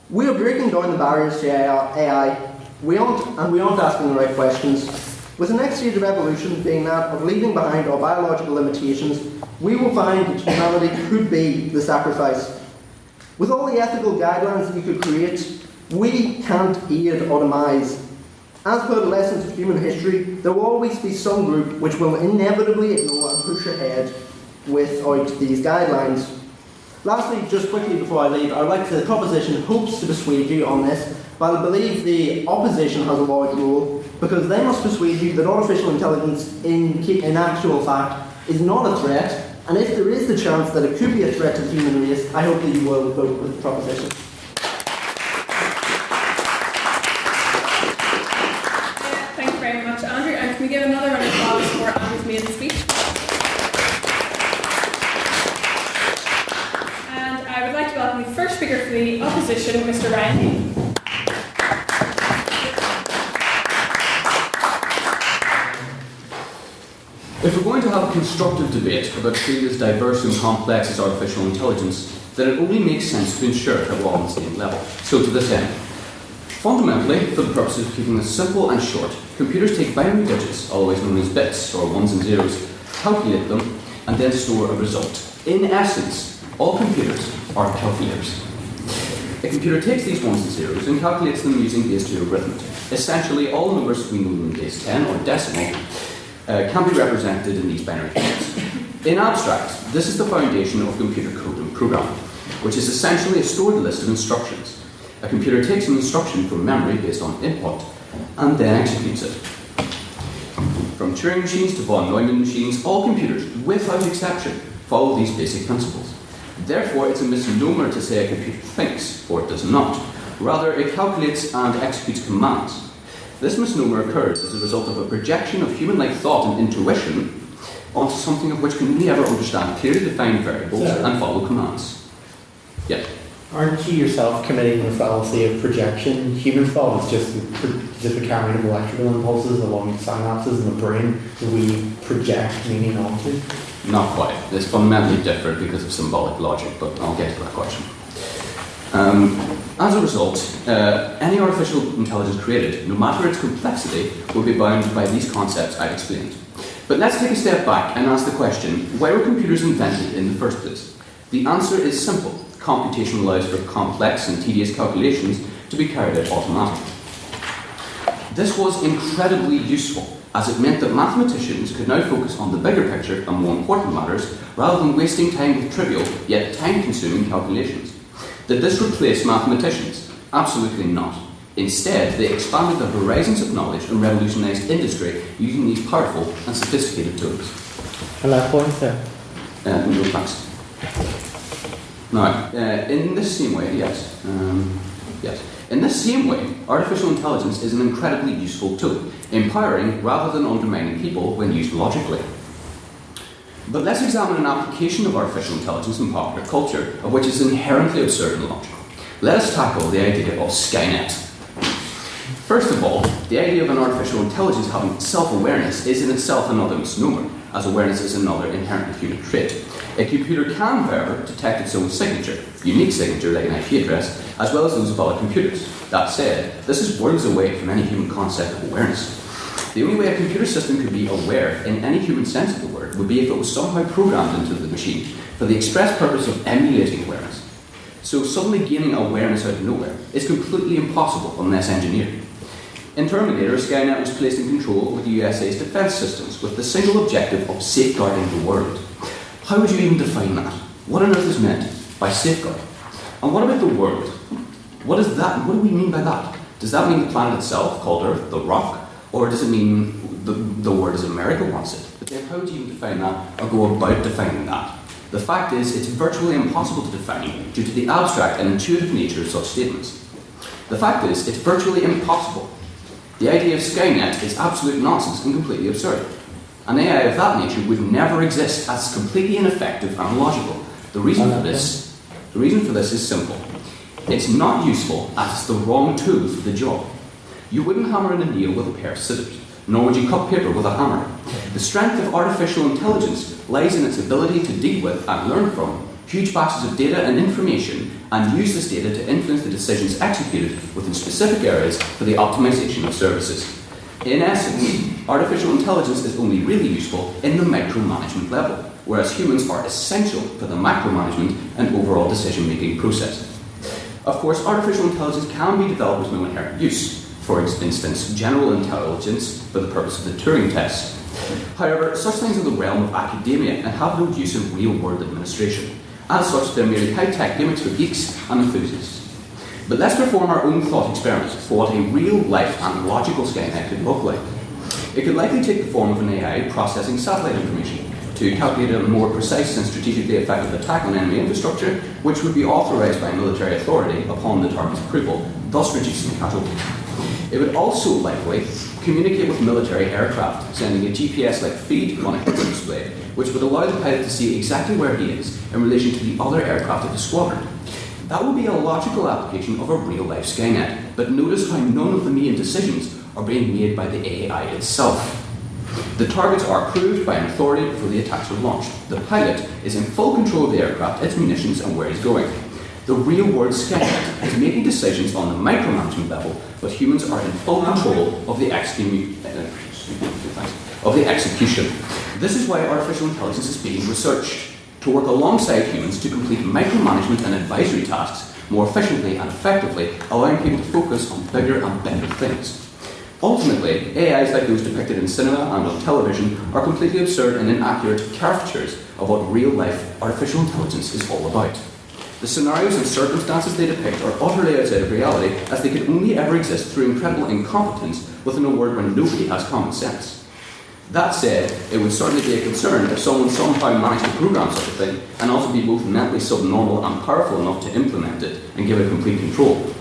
Speaker 15: We are breaking down the barriers to AI. We aren't asking the right questions. With the next stage of evolution being that of leaving behind our biological limitations, we will find that humanity could be the sacrifice. With all the ethical guidelines that we could create, we can't aid our demise. As per the lessons of human history, there will always be some group which will inevitably ignore and push ahead without these guidelines. Lastly, just quickly before I leave, I would like to, the proposition hopes to persuade you on this, but I believe the opposition has a large role, because they must persuade you that artificial intelligence in actual fact is not a threat, and if there is the chance that it could be a threat to the human race, I hope that you will vote with the proposition.
Speaker 3: Thank you very much, Andrew. And can we give another round of applause for Andrew's maiden speech? And I would like to welcome the first speaker for the opposition, Mr. Ryan.
Speaker 17: If we're going to have a constructive debate about a field as diverse and complex as artificial intelligence, then it only makes sense to ensure that we're all on the same level. So to this end, fundamentally, for the purposes of keeping this simple and short, computers take binary digits, otherwise known as bits, or ones and zeros, calculate them, and then store a result. In essence, all computers are calculators. A computer takes these ones and zeros and calculates them using base 2 arithmetic. Essentially, all numbers we know in base 10 or decimal can be represented in these binary digits. In abstract, this is the foundation of computer code and programming, which is essentially a stored list of instructions. A computer takes an instruction from memory based on input and then executes it. From Turing machines to von Neumann machines, all computers, without exception, follow these basic principles. Therefore, it's a misnomer to say a computer thinks, for it does not. Rather, it calculates and executes commands. This misnomer occurs as a result of a projection of human-like thought and intuition onto something of which can only ever understand clearly defined variables and follow commands. Yeah.
Speaker 6: Aren't you yourself committing the fallacy of projection? Human thought is just the carrying of electrical impulses along synapses in the brain that we project meaning onto?
Speaker 17: Not quite. It's fundamentally different because of symbolic logic, but I'll get to that question. As a result, any artificial intelligence created, no matter its complexity, will be bound by these concepts I explained. But let's take a step back and ask the question, why were computers invented in the first place? The answer is simple. Computation allows for complex and tedious calculations to be carried out automatically. This was incredibly useful, as it meant that mathematicians could now focus on the bigger picture and more important matters, rather than wasting time with trivial, yet time-consuming calculations. Did this replace mathematicians? Absolutely not. Instead, they expanded the horizons of knowledge and revolutionized industry using these powerful and sophisticated tools.
Speaker 6: And that point, sir?
Speaker 17: No thanks. Now, in this same way, yes. In this same way, artificial intelligence is an incredibly useful tool, empowering rather than undermining people when used logically. But let's examine an application of artificial intelligence in popular culture, of which is inherently absurd and illogical. Let us tackle the idea of Skynet. First of all, the idea of an artificial intelligence having self-awareness is in itself another misnomer, as awareness is another inherently human trait. A computer can, however, detect its own signature, unique signature like an IP address, as well as those of other computers. That said, this is worlds away from any human concept of awareness. The only way a computer system could be aware, in any human sense of the word, would be if it was somehow programmed into the machine for the express purpose of emulating awareness. So suddenly gaining awareness out of nowhere is completely impossible unless engineered. In Terminator, Skynet was placed in control over the USA's defence systems with the single objective of safeguarding the world. How would you even define that? What on earth is meant by safeguard? And what about the world? What is that? What do we mean by that? Does that mean the planet itself, called Earth, the rock? Or does it mean the word as America wants it? But then how do you define that or go about defining that? The fact is, it's virtually impossible to define due to the abstract and intuitive nature of such statements. The fact is, it's virtually impossible. The idea of Skynet is absolute nonsense and completely absurd. An AI of that nature would never exist as it's completely ineffective and illogical. The reason for this is simple. It's not useful as it's the wrong tool for the job. You wouldn't hammer in a nail with a pair of scissors, nor would you cut paper with a hammer. The strength of artificial intelligence lies in its ability to deal with and learn from huge batches of data and information and use this data to influence the decisions executed within specific areas for the optimization of services. In essence, artificial intelligence is only really useful in the micromanagement level, whereas humans are essential for the macromanagement and overall decision-making process. Of course, artificial intelligence can be developed with no inherent use. For instance, general intelligence for the purpose of the Turing test. However, such things are the realm of academia and have no use in real-world administration. As such, they're merely high-tech gimmicks for geeks and enthusiasts. But let's perform our own thought experiment for what a real-life and logical Skynet could look like. It could likely take the form of an AI processing satellite information to calculate a more precise and strategically effective attack on enemy infrastructure, which would be authorised by a military authority upon the target's approval, thus reducing casualties. It would also likely communicate with military aircraft, sending a GPS-like feed on a heads-up display, which would allow the pilot to see exactly where he is in relation to the other aircraft of the squadron. That would be a logical application of a real-life Skynet, but notice how none of the main decisions are being made by the AI itself. The targets are approved by an authority before the attacks are launched. The pilot is in full control of the aircraft, its munitions, and where he's going. The real-world Skynet is making decisions on the micromanagement level, but humans are in full control of the execution. This is why artificial intelligence is being researched, to work alongside humans to complete micromanagement and advisory tasks more efficiently and effectively, allowing people to focus on bigger and better things. Ultimately, AIs like those depicted in cinema and on television are completely absurd and inaccurate caricatures of what real-life artificial intelligence is all about. The scenarios and circumstances they depict are utterly outside of reality, as they could only ever exist through incredible incompetence within a world where nobody has common sense. That said, it would certainly be a concern if someone somehow managed to program such a thing and also be both mentally subnormal and powerful enough to implement it and give it complete control.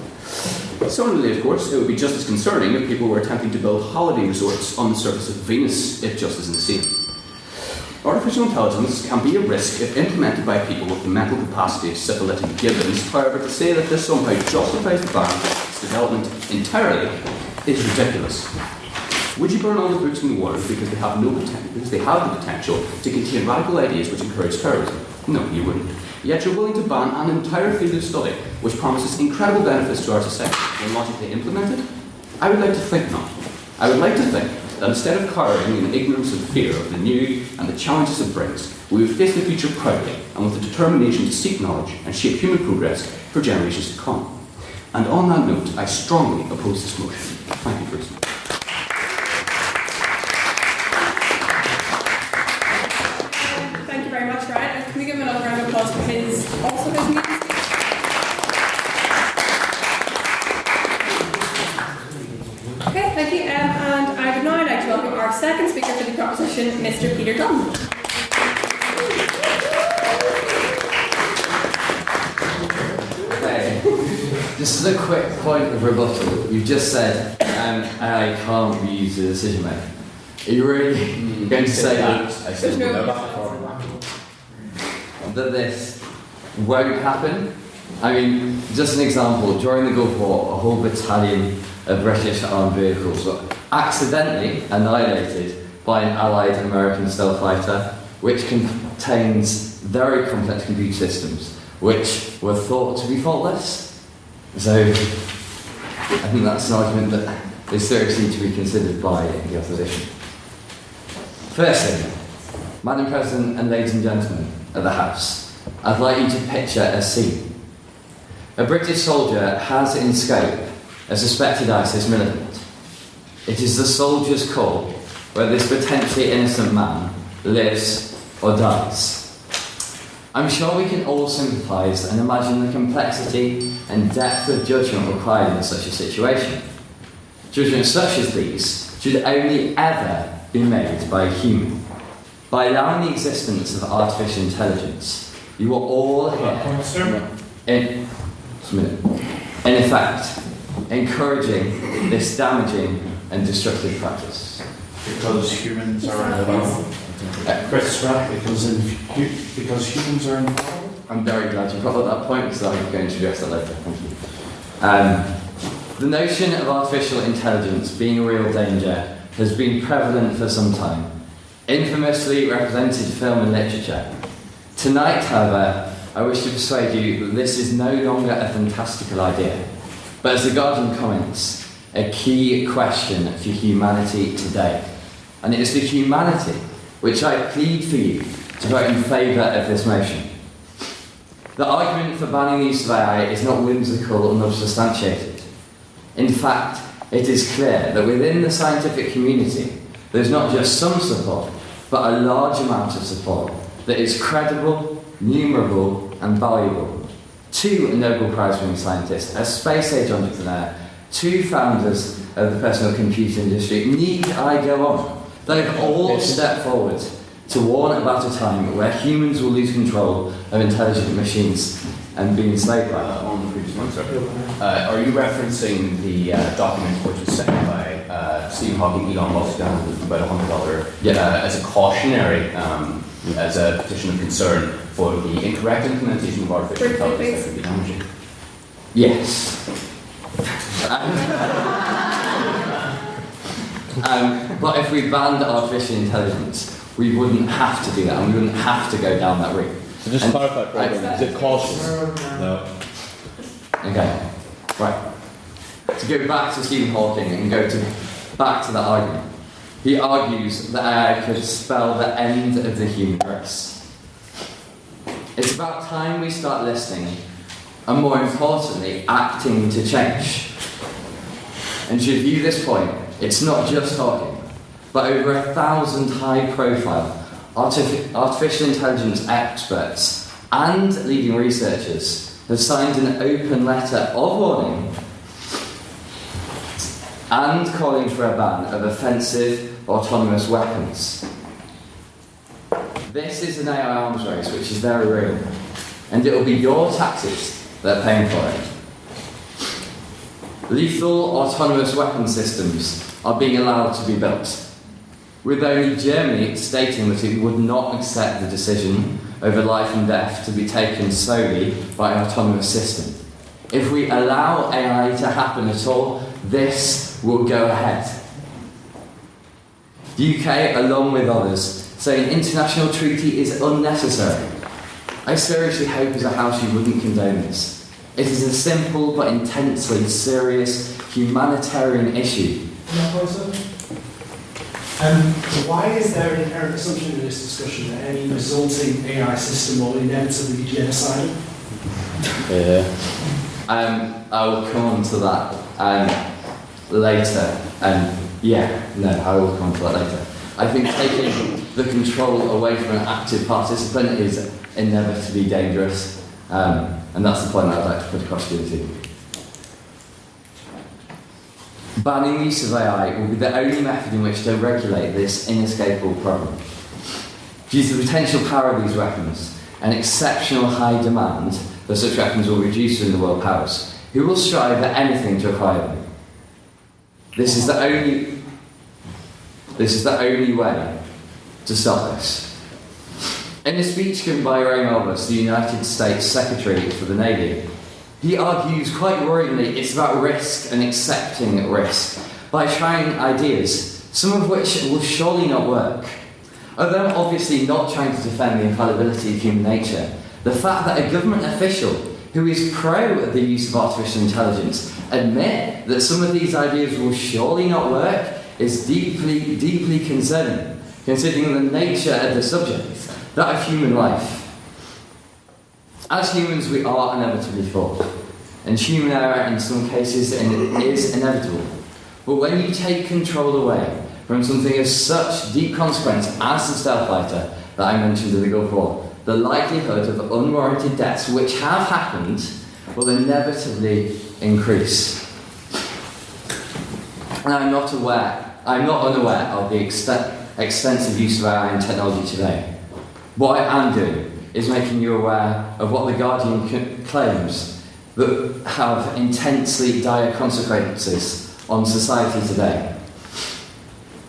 Speaker 17: Similarly, of course, it would be just as concerning if people were attempting to build holiday resorts on the surface of Venus, if just as insane. Artificial intelligence can be a risk if implemented by people with the mental capacity of syphilitic gibbons. However, to say that this somehow justifies the ban of its development entirely is ridiculous. Would you burn all the books in the world because they have the potential to contain radical ideas which encourage terrorism? No, you wouldn't. Yet you're willing to ban an entire field of study which promises incredible benefits to our society when logically implemented? I would like to think not. I would like to think that instead of cowering in ignorance and fear of the new and the challenges it brings, we would face the future proudly and with the determination to seek knowledge and shape human progress for generations to come. And on that note, I strongly oppose this motion. Thank you for listening.
Speaker 3: Thank you very much, Ryan. Can we give him another round of applause for his meeting speech? Okay, thank you. And I would now like to welcome our second speaker for the proposition, Mr. Peter Dunn.
Speaker 18: Okay. Just as a quick point of rebuttal, you've just said AI can't be used as a decision maker. Are you really going to say that this won't happen? I mean, just an example, during the Gulf War, a whole battalion of British armed vehicles were accidentally annihilated by an Allied American stealth fighter, which contains very complex computer systems, which were thought to be faultless. So, I think that's an argument that is seriously to be considered by the opposition. First thing, Madam President and ladies and gentlemen of the House, I'd like you to picture a scene. A British soldier has in scope a suspected ISIS militant. It is the soldier's call where this potentially innocent man lives or dies. I'm sure we can all sympathise and imagine the complexity and depth of judgment required in such a situation. Judgments such as these should only ever be made by a human. By allowing the existence of artificial intelligence, you are all here, in effect, encouraging this damaging and destructive practice.
Speaker 10: Because humans are infallible. Chris, because humans are infallible.
Speaker 18: I'm very glad you brought up that point because I'm going to address that later. Thank you. The notion of artificial intelligence being a real danger has been prevalent for some time, infamously represented in film and literature. Tonight, however, I wish to persuade you that this is no longer a fantastical idea, but as the Godkin comments, a key question for humanity today. And it is for humanity which I plead for you to vote in favour of this motion. The argument for banning the use of AI is not whimsical and unsubstantiated. In fact, it is clear that within the scientific community, there's not just some support, but a large amount of support that is credible, numerable, and valuable. 2 Nobel Prize-winning scientists, a space-age entrepreneur, 2 founders of the personal computer industry. Need I go on? They've all stepped forward to warn about a time where humans will lose control of intelligent machines and be enslaved by them.
Speaker 17: On the previous one, sorry. Are you referencing the document which was sent by Stephen Hawking, Elon Musk, about $100 as a cautionary, as a petition of concern for the incorrect implementation of artificial intelligence that could be damaging?
Speaker 18: Yes. But if we banned artificial intelligence, we wouldn't have to do that, and we wouldn't have to go down that route.
Speaker 1: So just clarify, is it cautious? No.
Speaker 18: Okay, right. To go back to Stephen Hawking and back to that argument, he argues that AI could spell the end of the human race. It's about time we start listening, and more importantly, acting to change. And to view this point, it's not just Hawking, but over 1,000 high-profile artificial intelligence experts and leading researchers have signed an open letter of warning and calling for a ban of offensive autonomous weapons. This is an AI arms race which is very real, and it will be your taxes that are paying for it. Lethal autonomous weapon systems are being allowed to be built, with only Germany stating that it would not accept the decision over life and death to be taken solely by an autonomous system. If we allow AI to happen at all, this will go ahead. The UK, along with others, say an international treaty is unnecessary. I seriously hope as a House you wouldn't condone this. It is a simple but intensely serious humanitarian issue.
Speaker 16: Why is there an inherent assumption in this discussion that any resulting AI system will inevitably be genocidal?
Speaker 18: I will come on to that later. I will come on to that later. I think taking the control away from an active participant is inevitably dangerous, and that's the point that I'd like to put across to you. Banning the use of AI will be the only method in which to regulate this inescapable problem. Due to the potential power of these weapons, an exceptional high demand for such weapons will reduce in the world powers, who will strive at anything to acquire them. This is the only way to stop this. In a speech given by Ray Malbus, the United States Secretary for the Navy, he argues quite worryingly it's about risk and accepting risk by trying ideas, some of which will surely not work. Although I'm obviously not trying to defend the infallibility of human nature, the fact that a government official who is pro the use of artificial intelligence admit that some of these ideas will surely not work is deeply, deeply concerning, considering the nature of the subject, that of human life. As humans, we are inevitably flawed, and human error in some cases is inevitable. But when you take control away from something of such deep consequence as the stealth fighter that I mentioned in the Gulf War, the likelihood of unwarranted deaths which have happened will inevitably increase. And I'm not unaware of the extensive use of AI and technology today. What I am doing is making you aware of what the Guardian claims that have intensely dire consequences on society today.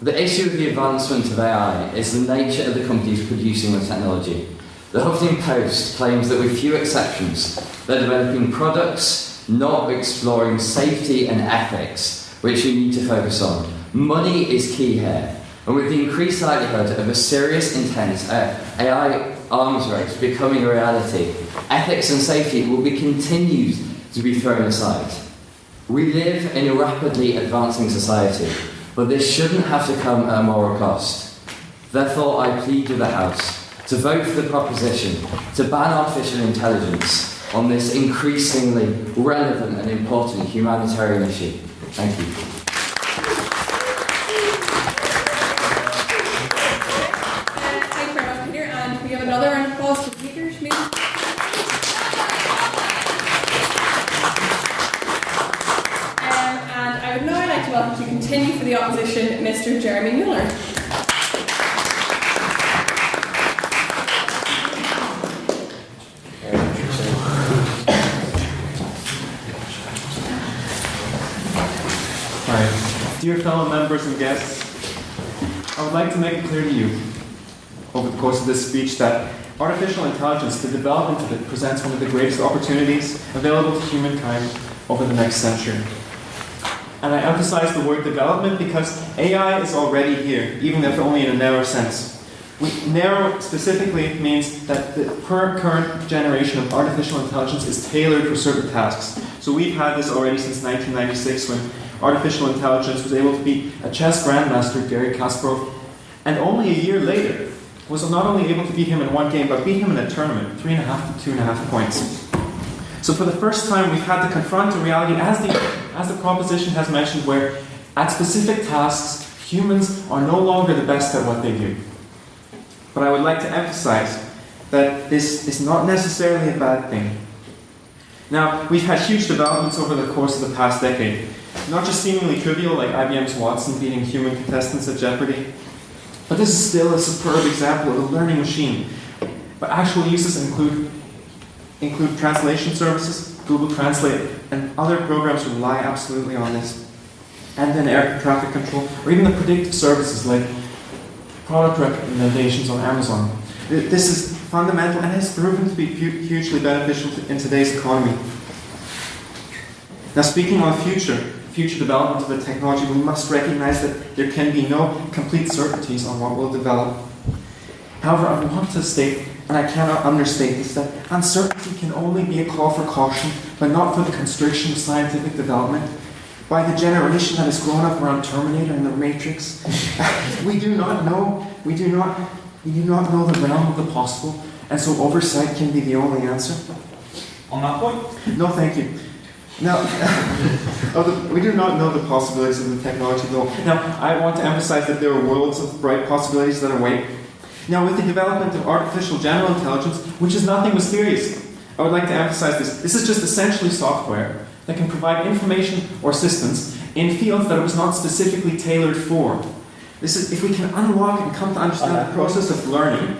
Speaker 18: The issue of the advancement of AI is the nature of the companies producing the technology. The Huffington Post claims that with few exceptions, they're developing products not exploring safety and ethics, which we need to focus on. Money is key here, and with the increased likelihood of a serious, intense AI arms race becoming a reality, ethics and safety will be continued to be thrown aside. We live in a rapidly advancing society, but this shouldn't have to come at a moral cost. Therefore, I plead with the House to vote for the proposition to ban artificial intelligence on this increasingly relevant and important humanitarian issue. Thank you.
Speaker 3: Thank you very much, Peter. And we have another round of applause for the speakers, maybe. And I would now like to welcome to continue for the opposition, Mr. Jeremy Mueller.
Speaker 19: Dear fellow members and guests, I would like to make it clear to you over the course of this speech that artificial intelligence, the development of it, presents one of the greatest opportunities available to humankind over the next century. And I emphasize the word development because AI is already here, even if only in a narrow sense. Narrow specifically means that the current generation of artificial intelligence is tailored for certain tasks. So we've had this already since 1996 when artificial intelligence was able to beat a chess grandmaster, Garry Kasparov, and only a year later was not only able to beat him in one game, but beat him in a tournament, 3.5 to 2.5 points. So for the first time, we've had to confront a reality, as the proposition has mentioned, where at specific tasks, humans are no longer the best at what they do. But I would like to emphasize that this is not necessarily a bad thing. Now, we've had huge developments over the course of the past decade. Not just seemingly trivial, like IBM's Watson beating human contestants at Jeopardy, but this is still a superb example of a learning machine. But actual uses include translation services, Google Translate, and other programs rely absolutely on this. And then air traffic control, or even the predictive services like product recommendations on Amazon. This is fundamental and has proven to be hugely beneficial in today's economy. Now, speaking on future development of the technology, we must recognize that there can be no complete certainties on what will develop. However, I want to state, and I cannot understate this, that uncertainty can only be a call for caution, but not for the constriction of scientific development. By the generation that has grown up around Terminator and the Matrix, we do not know the realm of the possible, and so oversight can be the only answer.
Speaker 9: On that point?
Speaker 19: No, thank you. Now, we do not know the possibilities of the technology, though. Now, I want to emphasize that there are worlds of bright possibilities that await. Now, with the development of artificial general intelligence, which is nothing mysterious, I would like to emphasize this. This is just essentially software that can provide information or assistance in fields that it was not specifically tailored for. This is, if we can unlock and come to understand the process of learning,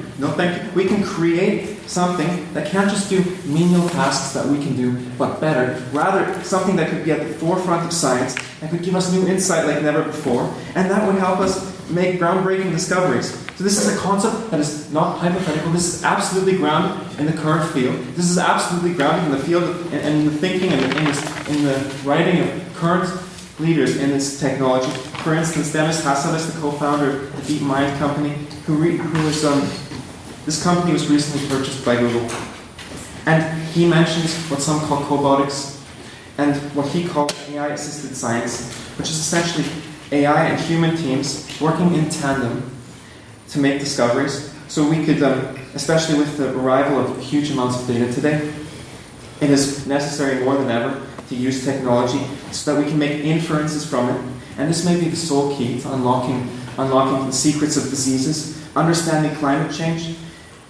Speaker 19: we can create something that can't just do menial tasks that we can do, but better. Rather, something that could be at the forefront of science, that could give us new insight like never before, and that would help us make groundbreaking discoveries. So this is a concept that is not hypothetical. This is absolutely grounded in the current field. This is absolutely grounded in the field and in the thinking and in the writing of current leaders in this technology. For instance, Dennis Hassel is the co-founder of the DeepMind company, this company was recently purchased by Google. And he mentions what some call cobotics and what he calls AI-assisted science, which is essentially AI and human teams working in tandem to make discoveries. So we could, especially with the arrival of huge amounts of data today, it is necessary more than ever to use technology so that we can make inferences from it
Speaker 11: And this may be the sole key to unlocking the secrets of diseases, understanding climate change,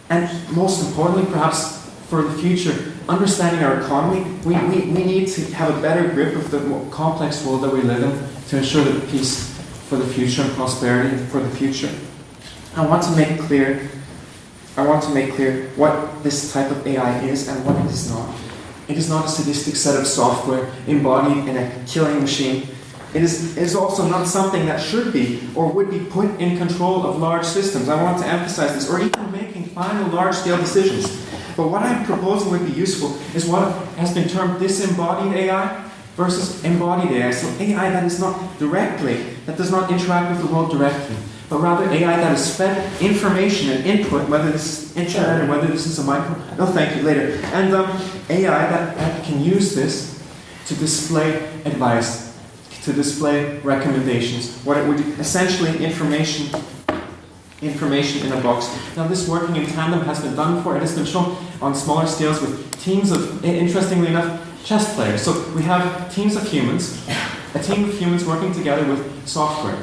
Speaker 11: and most importantly, perhaps for the future, understanding our economy. We need to have a better grip of the more complex world that we live in to ensure that peace for the future and prosperity for the future. I want to make clear what this type of AI is and what it is not. It is not a sadistic set of software embodied in a killing machine. It is also not something that should be or would be put in control of large systems. I want to emphasize this, or even making final large-scale decisions. But what I'm proposing would be useful is what has been termed disembodied AI versus embodied AI. So AI that is not that does not interact with the world directly, but rather AI that is fed information and input, whether this is internet or whether this is a micro. No, thank you, later. And AI that can use this to display advice, to display recommendations, what it would essentially information in a box. Now, this working in tandem has been done before. It has been shown on smaller scales with teams of, interestingly enough, chess players. So we have teams of humans, a team of humans working together with software.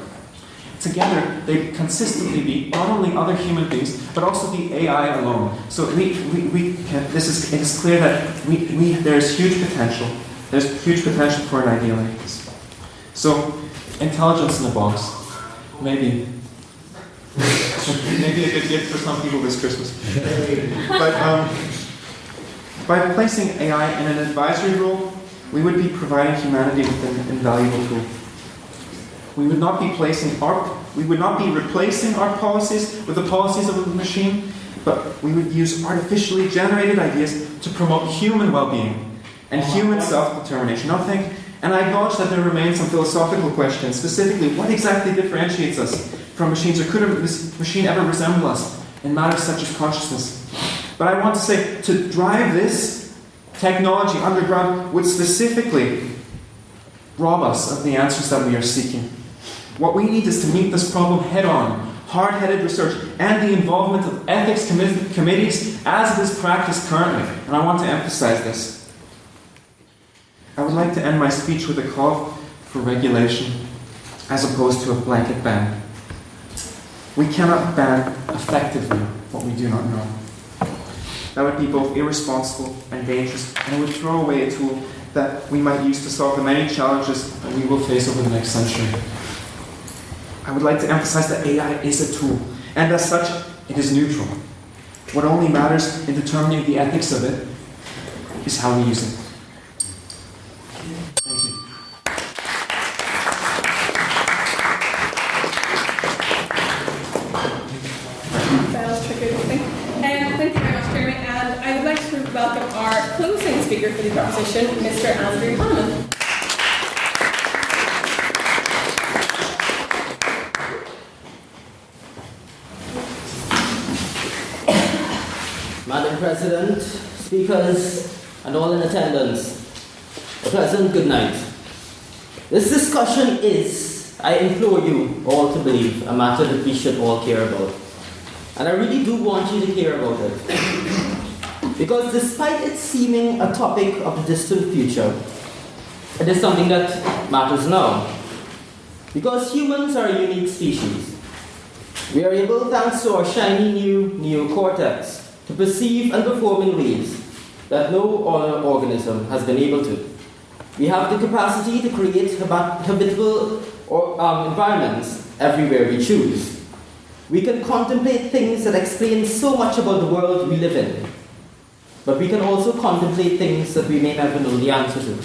Speaker 11: Together, they consistently beat not only other human beings, but also the AI alone. So it is clear that there's huge potential. There's huge potential for an idea like this. So, intelligence in a box, maybe a good gift for some people this Christmas. But by placing AI in an advisory role, we would be providing humanity with an invaluable tool. We would not be replacing our policies with the policies of a machine, but we would use artificially generated ideas to promote human well-being and human self-determination. And I acknowledge that there remain some philosophical questions, specifically, what exactly differentiates us from machines, or could a machine ever resemble us in matters such as consciousness? But I want to say, to drive this technology underground would specifically rob us of the answers that we are seeking. What we need is to meet this problem head-on, hard-headed research, and the involvement of ethics committees as it is practiced currently. And I want to emphasize this. I would like to end my speech with a call for regulation as opposed to a blanket ban. We cannot ban effectively what we do not know. That would be both irresponsible and dangerous, and it would throw away a tool that we might use to solve the many challenges that we will face over the next century. I would like to emphasize that AI is a tool, and as such, it is neutral. What only matters in determining the ethics of it is how we use it.
Speaker 3: Welcome our closing speaker for the proposition, Mr. Andrew Hammond.
Speaker 20: Madam President, speakers, and all in attendance, a pleasant good night. This discussion is, I implore you all to believe, a matter that we should all care about. And I really do want you to care about it. Because despite it seeming a topic of the distant future, it is something that matters now. Because humans are a unique species. We are able, thanks to our shiny new neocortex, to perceive and perform in ways that no other organism has been able to. We have the capacity to create habitable environments everywhere we choose. We can contemplate things that explain so much about the world we live in. But we can also contemplate things that we may never know the answer to.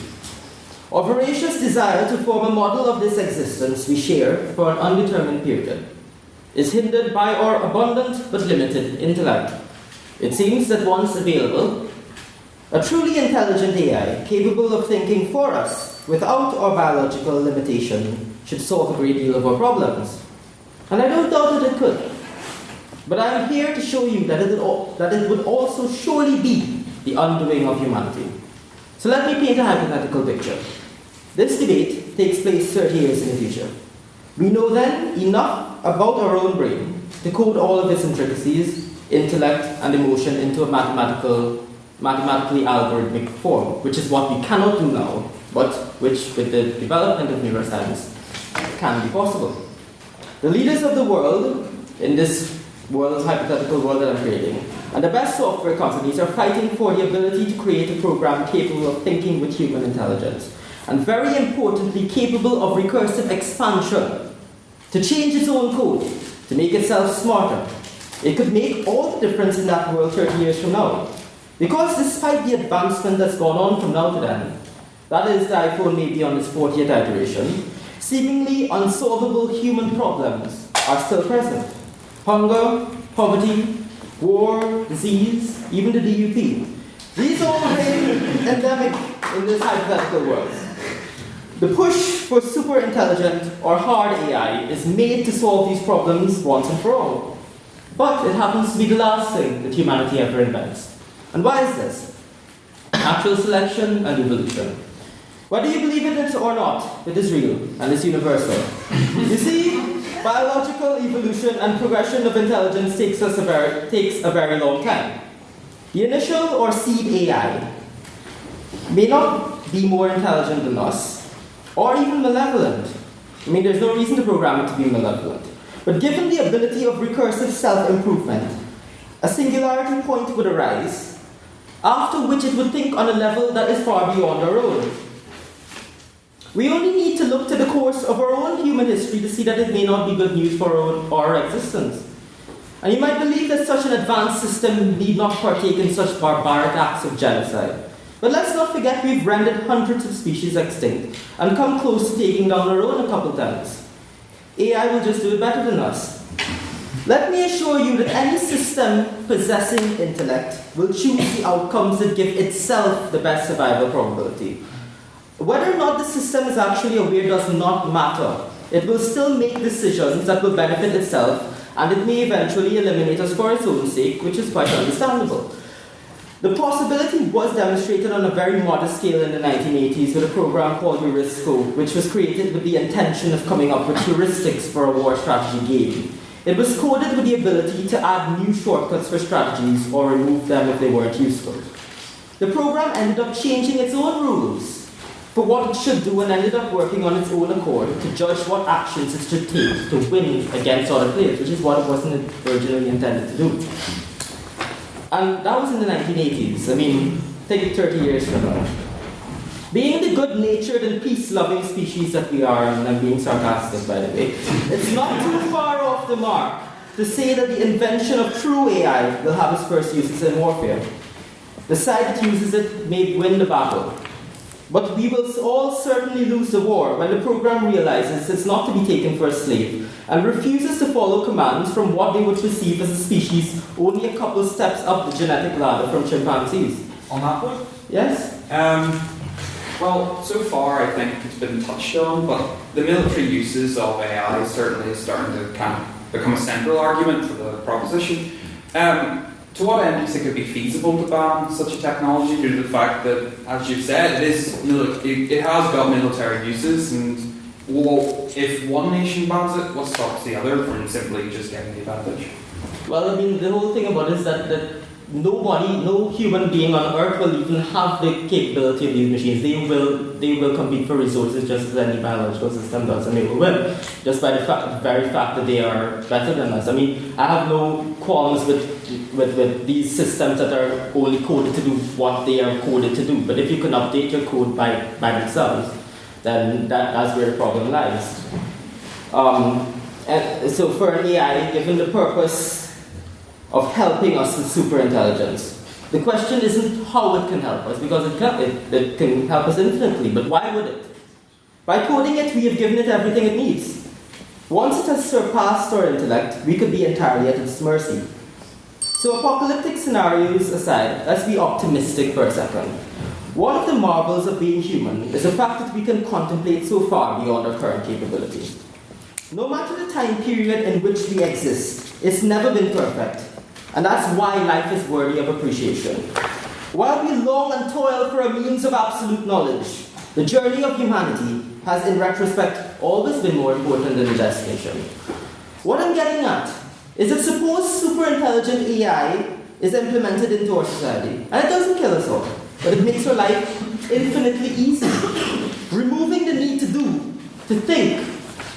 Speaker 20: Our voracious desire to form a model of this existence we share for an undetermined period is hindered by our abundant but limited intellect. It seems that once available, a truly intelligent AI capable of thinking for us without our biological limitation should solve a great deal of our problems. And I don't doubt that it could. But I am here to show you that it would also surely be the undoing of humanity. So let me paint a hypothetical picture. This debate takes place 30 years in the future. We know then enough about our own brain to code all of its intricacies, intellect, and emotion into a mathematically algorithmic form, which is what we cannot do now, but which, with the development of neuroscience, can be possible. The leaders of the world, in this world's hypothetical world that I'm creating, and the best software companies are fighting for the ability to create a program capable of thinking with human intelligence, and very importantly, capable of recursive expansion, to change its own code, to make itself smarter. It could make all the difference in that world 30 years from now. Because despite the advancement that's gone on from now to then, that is, the iPhone may be on its 40th iteration, seemingly unsolvable human problems are still present. Hunger, poverty, war, disease, even the DUP. These all remain endemic in this hypothetical world. The push for super intelligent or hard AI is made to solve these problems once and for all. But it happens to be the last thing that humanity ever invents. And why is this? Natural selection and evolution. Whether you believe in it or not, it is real and it's universal. You see, biological evolution and progression of intelligence takes a very long time. The initial or seed AI may not be more intelligent than us, or even malevolent. I mean, there's no reason to program it to be malevolent. But given the ability of recursive self-improvement, a singularity point would arise, after which it would think on a level that is far beyond our own. We only need to look to the course of our own human history to see that it may not be good news for our existence. And you might believe that such an advanced system need not partake in such barbaric acts of genocide. But let's not forget we've rendered hundreds of species extinct and come close to taking down our own a couple times. AI will just do it better than us. Let me assure you that any system possessing intellect will choose the outcomes that give itself the best survival probability. Whether or not the system is actually aware does not matter. It will still make decisions that will benefit itself, and it may eventually eliminate us for its own sake, which is quite understandable. The possibility was demonstrated on a very modest scale in the 1980s with a program called Heurisco, which was created with the intention of coming up with heuristics for a war strategy game. It was coded with the ability to add new shortcuts for strategies or remove them if they weren't useful. The program ended up changing its own rules for what it should do and ended up working on its own accord to judge what actions it should take to win against other players, which is what it wasn't originally intended to do. And that was in the 1980s. I mean, think 30 years from now. Being the good-natured and peace-loving species that we are, and I'm being sarcastic by the way, it's not too far off the mark to say that the invention of true AI will have its first uses in warfare. The side that uses it may win the battle. But we will all certainly lose the war when the program realizes it's not to be taken for a slave and refuses to follow commands from what they would perceive as a species only a couple steps up the genetic ladder from chimpanzees.
Speaker 9: On that point?
Speaker 20: Yes?
Speaker 9: Well, so far I think it's been touched on, but the military uses of AI certainly is starting to kind of become a central argument for the proposition. To what end do you think it would be feasible to ban such a technology due to the fact that, as you've said, it has got military uses, and if one nation bans it, what stops the other from simply just getting the advantage?
Speaker 20: Well, I mean, the whole thing about it is that no human being on Earth will even have the capability of these machines. They will compete for resources just as any biological system does, and they will win, just by the very fact that they are better than us. I mean, I have no qualms with these systems that are only coded to do what they are coded to do. But if you can update your code by themselves, then that's where the problem lies. And so for an AI, given the purpose of helping us with superintelligence, the question isn't how it can help us, because it can help us infinitely, but why would it? By coding it, we have given it everything it needs. Once it has surpassed our intellect, we could be entirely at its mercy. So apocalyptic scenarios aside, let's be optimistic for a second. One of the marvels of being human is the fact that we can contemplate so far beyond our current capability. No matter the time period in which we exist, it's never been perfect. And that's why life is worthy of appreciation. While we long and toil for a means of absolute knowledge, the journey of humanity has, in retrospect, always been more important than the destination. What I'm getting at is that suppose superintelligent AI is implemented into our society, and it doesn't kill us all, but it makes our life infinitely easy, removing the need to think,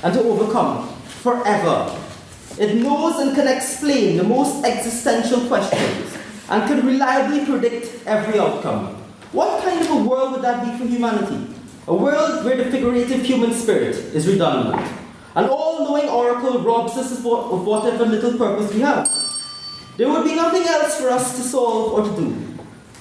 Speaker 20: and to overcome forever. It knows and can explain the most existential questions and can reliably predict every outcome. What kind of a world would that be for humanity? A world where the figurative human spirit is redundant. An all-knowing oracle robs us of whatever little purpose we have. There would be nothing else for us to solve or to do.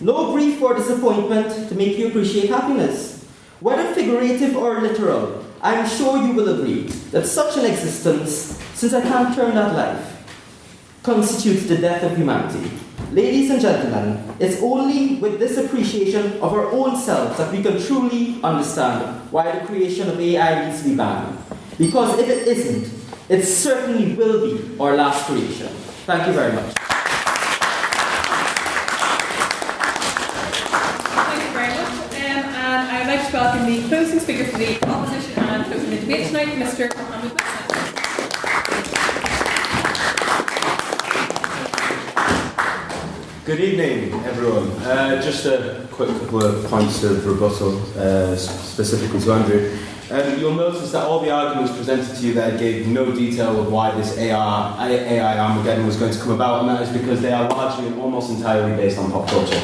Speaker 20: No grief or disappointment to make you appreciate happiness. Whether figurative or literal, I am sure you will agree that such an existence, since I can't turn that life, constitutes the death of humanity. Ladies and gentlemen, it's only with this appreciation of our own selves that we can truly understand why the creation of AI needs to be banned. Because if it isn't, it certainly will be our last creation. Thank you very much.
Speaker 3: Thank you very much. And I'd like to welcome the closing speaker for the opposition and closing the debate tonight, Mr. Mohammed Wilson.
Speaker 1: Good evening, everyone. Just a quick couple of points of rebuttal, specifically to Andrew. You'll notice that all the arguments presented to you there gave no detail of why this AI Armageddon was going to come about, and that is because they are largely and almost entirely based on pop culture.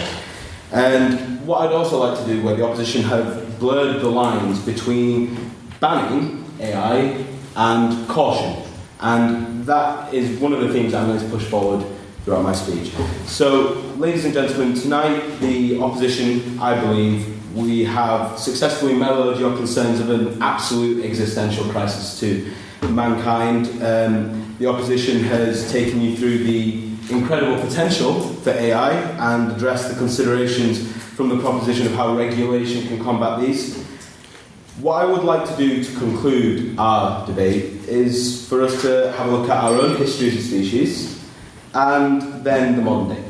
Speaker 1: And what I'd also like to do, where the opposition have blurred the lines between banning AI and caution, and that is one of the things I'm going to push forward throughout my speech. So, ladies and gentlemen, tonight the opposition, I believe, we have successfully mellowed your concerns of an absolute existential crisis to mankind. The opposition has taken you through the incredible potential for AI and addressed the considerations from the proposition of how regulation can combat these. What I would like to do to conclude our debate is for us to have a look at our own history as a species and then the modern day.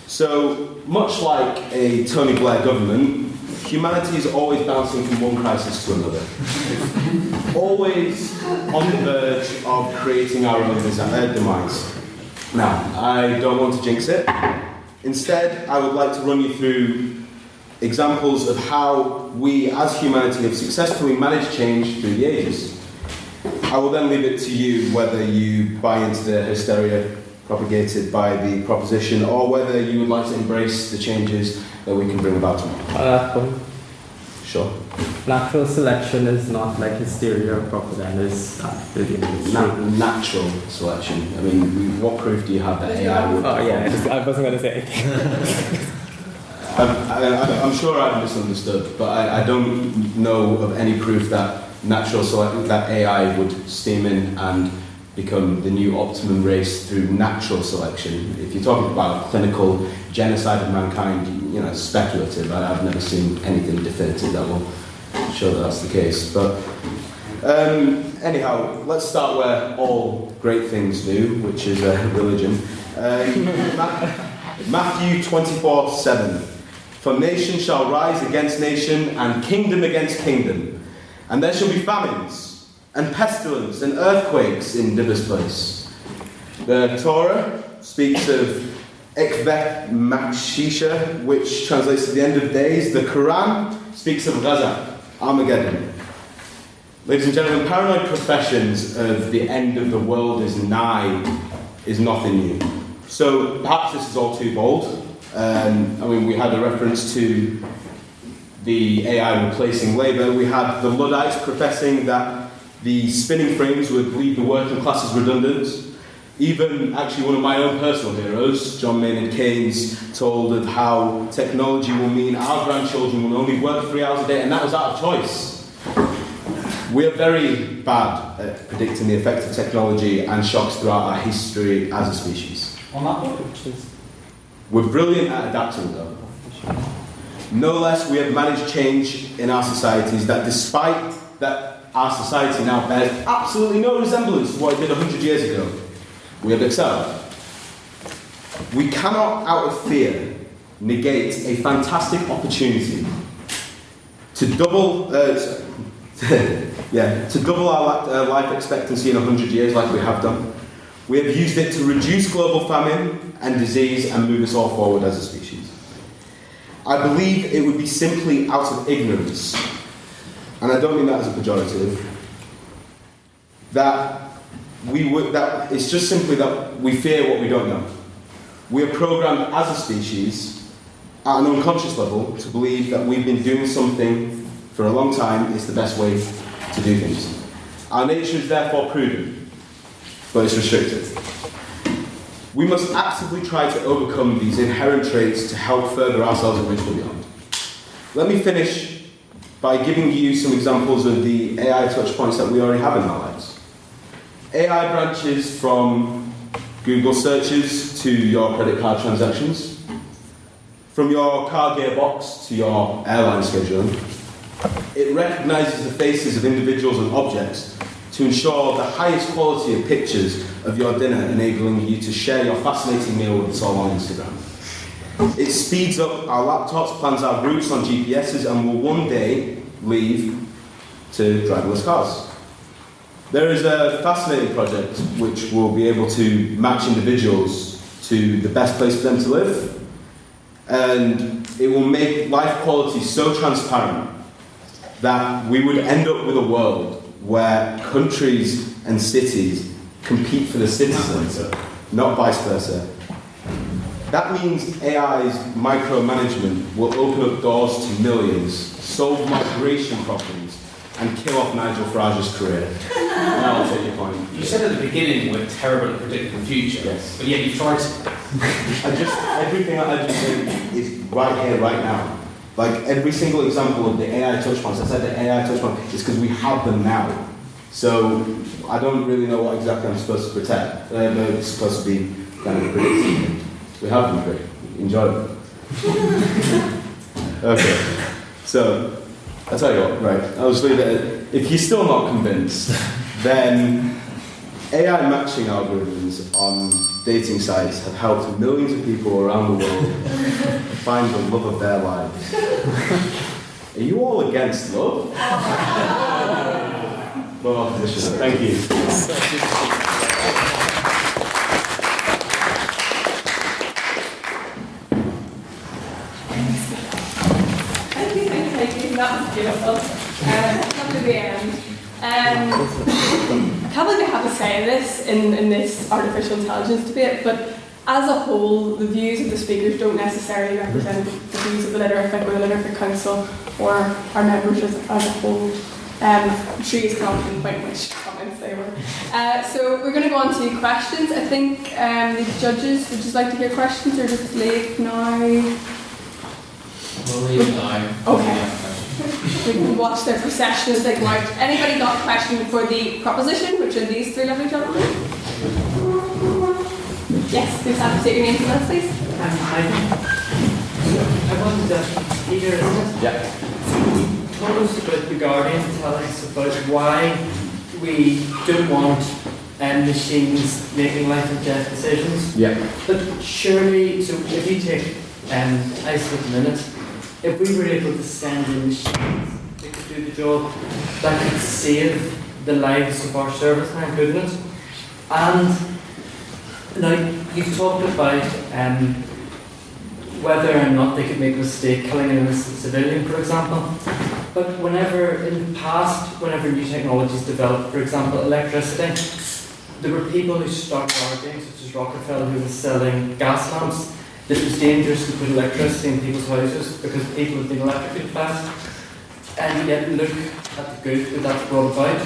Speaker 1: So, much like a Tony Blair government, humanity is always bouncing from one crisis to another. Always on the verge of creating our own demise. Now, I don't want to jinx it. Instead, I would like to run you through examples of how we as humanity have successfully managed change through the ages. I will then leave it to you whether you buy into the hysteria propagated by the proposition, or whether you would like to embrace the changes that we can bring about tomorrow. Sure.
Speaker 20: Natural selection is not like hysteria or propaganda, it's
Speaker 1: natural selection. I mean, what proof do you have that AI would...
Speaker 20: Oh yeah, I wasn't going to say anything.
Speaker 1: I'm sure I've misunderstood, but I don't know of any proof that that AI would steam in and become the new optimum race through natural selection. If you're talking about clinical genocide of mankind, you know, it's speculative. I've never seen anything definitive that will show that that's the case. But anyhow, let's start where all great things do, which is religion. Matthew 24:7. For nation shall rise against nation, and kingdom against kingdom, and there shall be famines, and pestilence, and earthquakes in divers place. The Torah speaks of Ekveh Makshisha, which translates to the end of days. The Quran speaks of Gaza, Armageddon. Ladies and gentlemen, paranoid professions of the end of the world is nigh is nothing new. So perhaps this is all too bold. I mean, we had a reference to the AI replacing labour. We had the Luddites professing that the spinning frames would leave the working classes redundant. Even actually one of my own personal heroes, John Maynard Keynes, told of how technology will mean our grandchildren will only work 3 hours a day, and that was out of choice. We are very bad at predicting the effect of technology and shocks throughout our history as a species.
Speaker 9: On that point,
Speaker 1: we're brilliant at adapting though. No less, we have managed change in our societies that despite that our society now bears absolutely no resemblance to what it did 100 years ago, we have excelled. We cannot, out of fear, negate a fantastic opportunity to double our life expectancy in 100 years like we have done. We have used it to reduce global famine and disease and move us all forward as a species. I believe it would be simply out of ignorance, and I don't mean that as a pejorative, that that it's just simply that we fear what we don't know. We are programmed as a species at an unconscious level to believe that we've been doing something for a long time is the best way to do things. Our nature is therefore prudent, but it's restricted. We must actively try to overcome these inherent traits to help further ourselves and reach the beyond. Let me finish by giving you some examples of the AI touch points that we already have in our lives. AI branches from Google searches to your credit card transactions, from your car gearbox to your airline scheduling. It recognises the faces of individuals and objects to ensure the highest quality of pictures of your dinner, enabling you to share your fascinating meal with us all on Instagram. It speeds up our laptops, plans our routes on GPSs, and will one day lead to driverless cars. There is a fascinating project which will be able to match individuals to the best place for them to live, and it will make life quality so transparent that we would end up with a world where countries and cities compete for the citizens, not vice versa. That means AI's micromanagement will open up doors to millions, solve migration problems, and kill off Nigel Farage's career. Now I'll take your point.
Speaker 9: You said at the beginning we're terrible at predicting the future,
Speaker 1: yes,
Speaker 9: but yet you tried to.
Speaker 1: Everything that I just said is right here, right now. Like every single example of the AI touch points, I said the AI touch point is because we have them now. So I don't really know what exactly I'm supposed to protect. It's supposed to be kind of predicting. We have them, great. Enjoy them. Okay. So I'll tell you what, right. I'll just leave it. If you're still not convinced, then AI matching algorithms on dating sites have helped millions of people around the world find the love of their lives. Are you all against love? No opposition. Thank you.
Speaker 3: Thank you. That was beautiful. Come to the end. I can't believe I have to say this in this artificial intelligence debate, but as a whole, the views of the speakers don't necessarily represent the views of the Literafic or the Literafic Council or our members as a whole. I'm sure you can't pinpoint which comments they were. So we're going to go on to questions. I think the judges would just like to hear questions or just leave now?
Speaker 13: We'll leave now.
Speaker 3: Okay. We can watch their procession as they go out. Anybody got a question for the proposition, which are these three lovely gentlemen? Yes, please have to state your name for us, please.
Speaker 21: I wanted to hear you told us about the Guardian telling us about why we don't want machines making life and death decisions.
Speaker 1: Yeah.
Speaker 21: But surely, so if you take isolate a minute, if we were able to send in machines that could do the job, that could save the lives of our servicemen, couldn't it? And now you've talked about whether or not they could make a mistake killing an innocent civilian, for example. But whenever, in the past, whenever new technologies developed, for example, electricity, there were people who stopped arguing, such as Rockefeller, who was selling gas lamps, that it was dangerous to put electricity in people's houses because people had been electrocuted fast. And yet look at the good that that's brought about.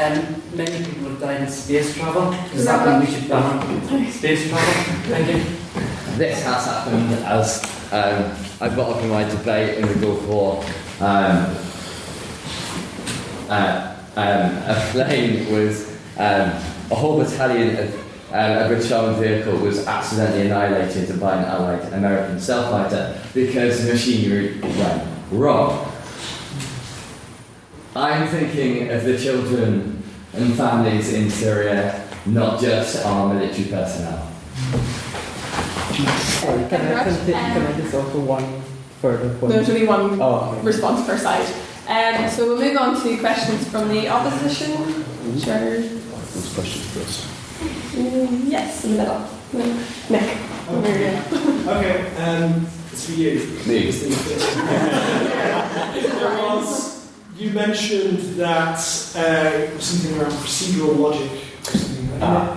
Speaker 21: And many people have died in space travel. Does that mean we should ban space travel? Thank you.
Speaker 18: This has happened as I brought up in my debate in the Gulf War. A plane was a whole battalion of a British armed vehicle was accidentally annihilated by an Allied American cell fighter because the machinery went wrong. I'm thinking of the children and families in Syria, not just our military personnel.
Speaker 6: Can I just offer one further point?
Speaker 3: There's only one
Speaker 6: okay.
Speaker 3: response per side. So we'll move on to questions from the opposition. Sure.
Speaker 1: What's questions first?
Speaker 3: Yes, in the middle. Nick.
Speaker 16: Okay, it's for you.
Speaker 1: Me.
Speaker 16: There was You mentioned that something around procedural logic or something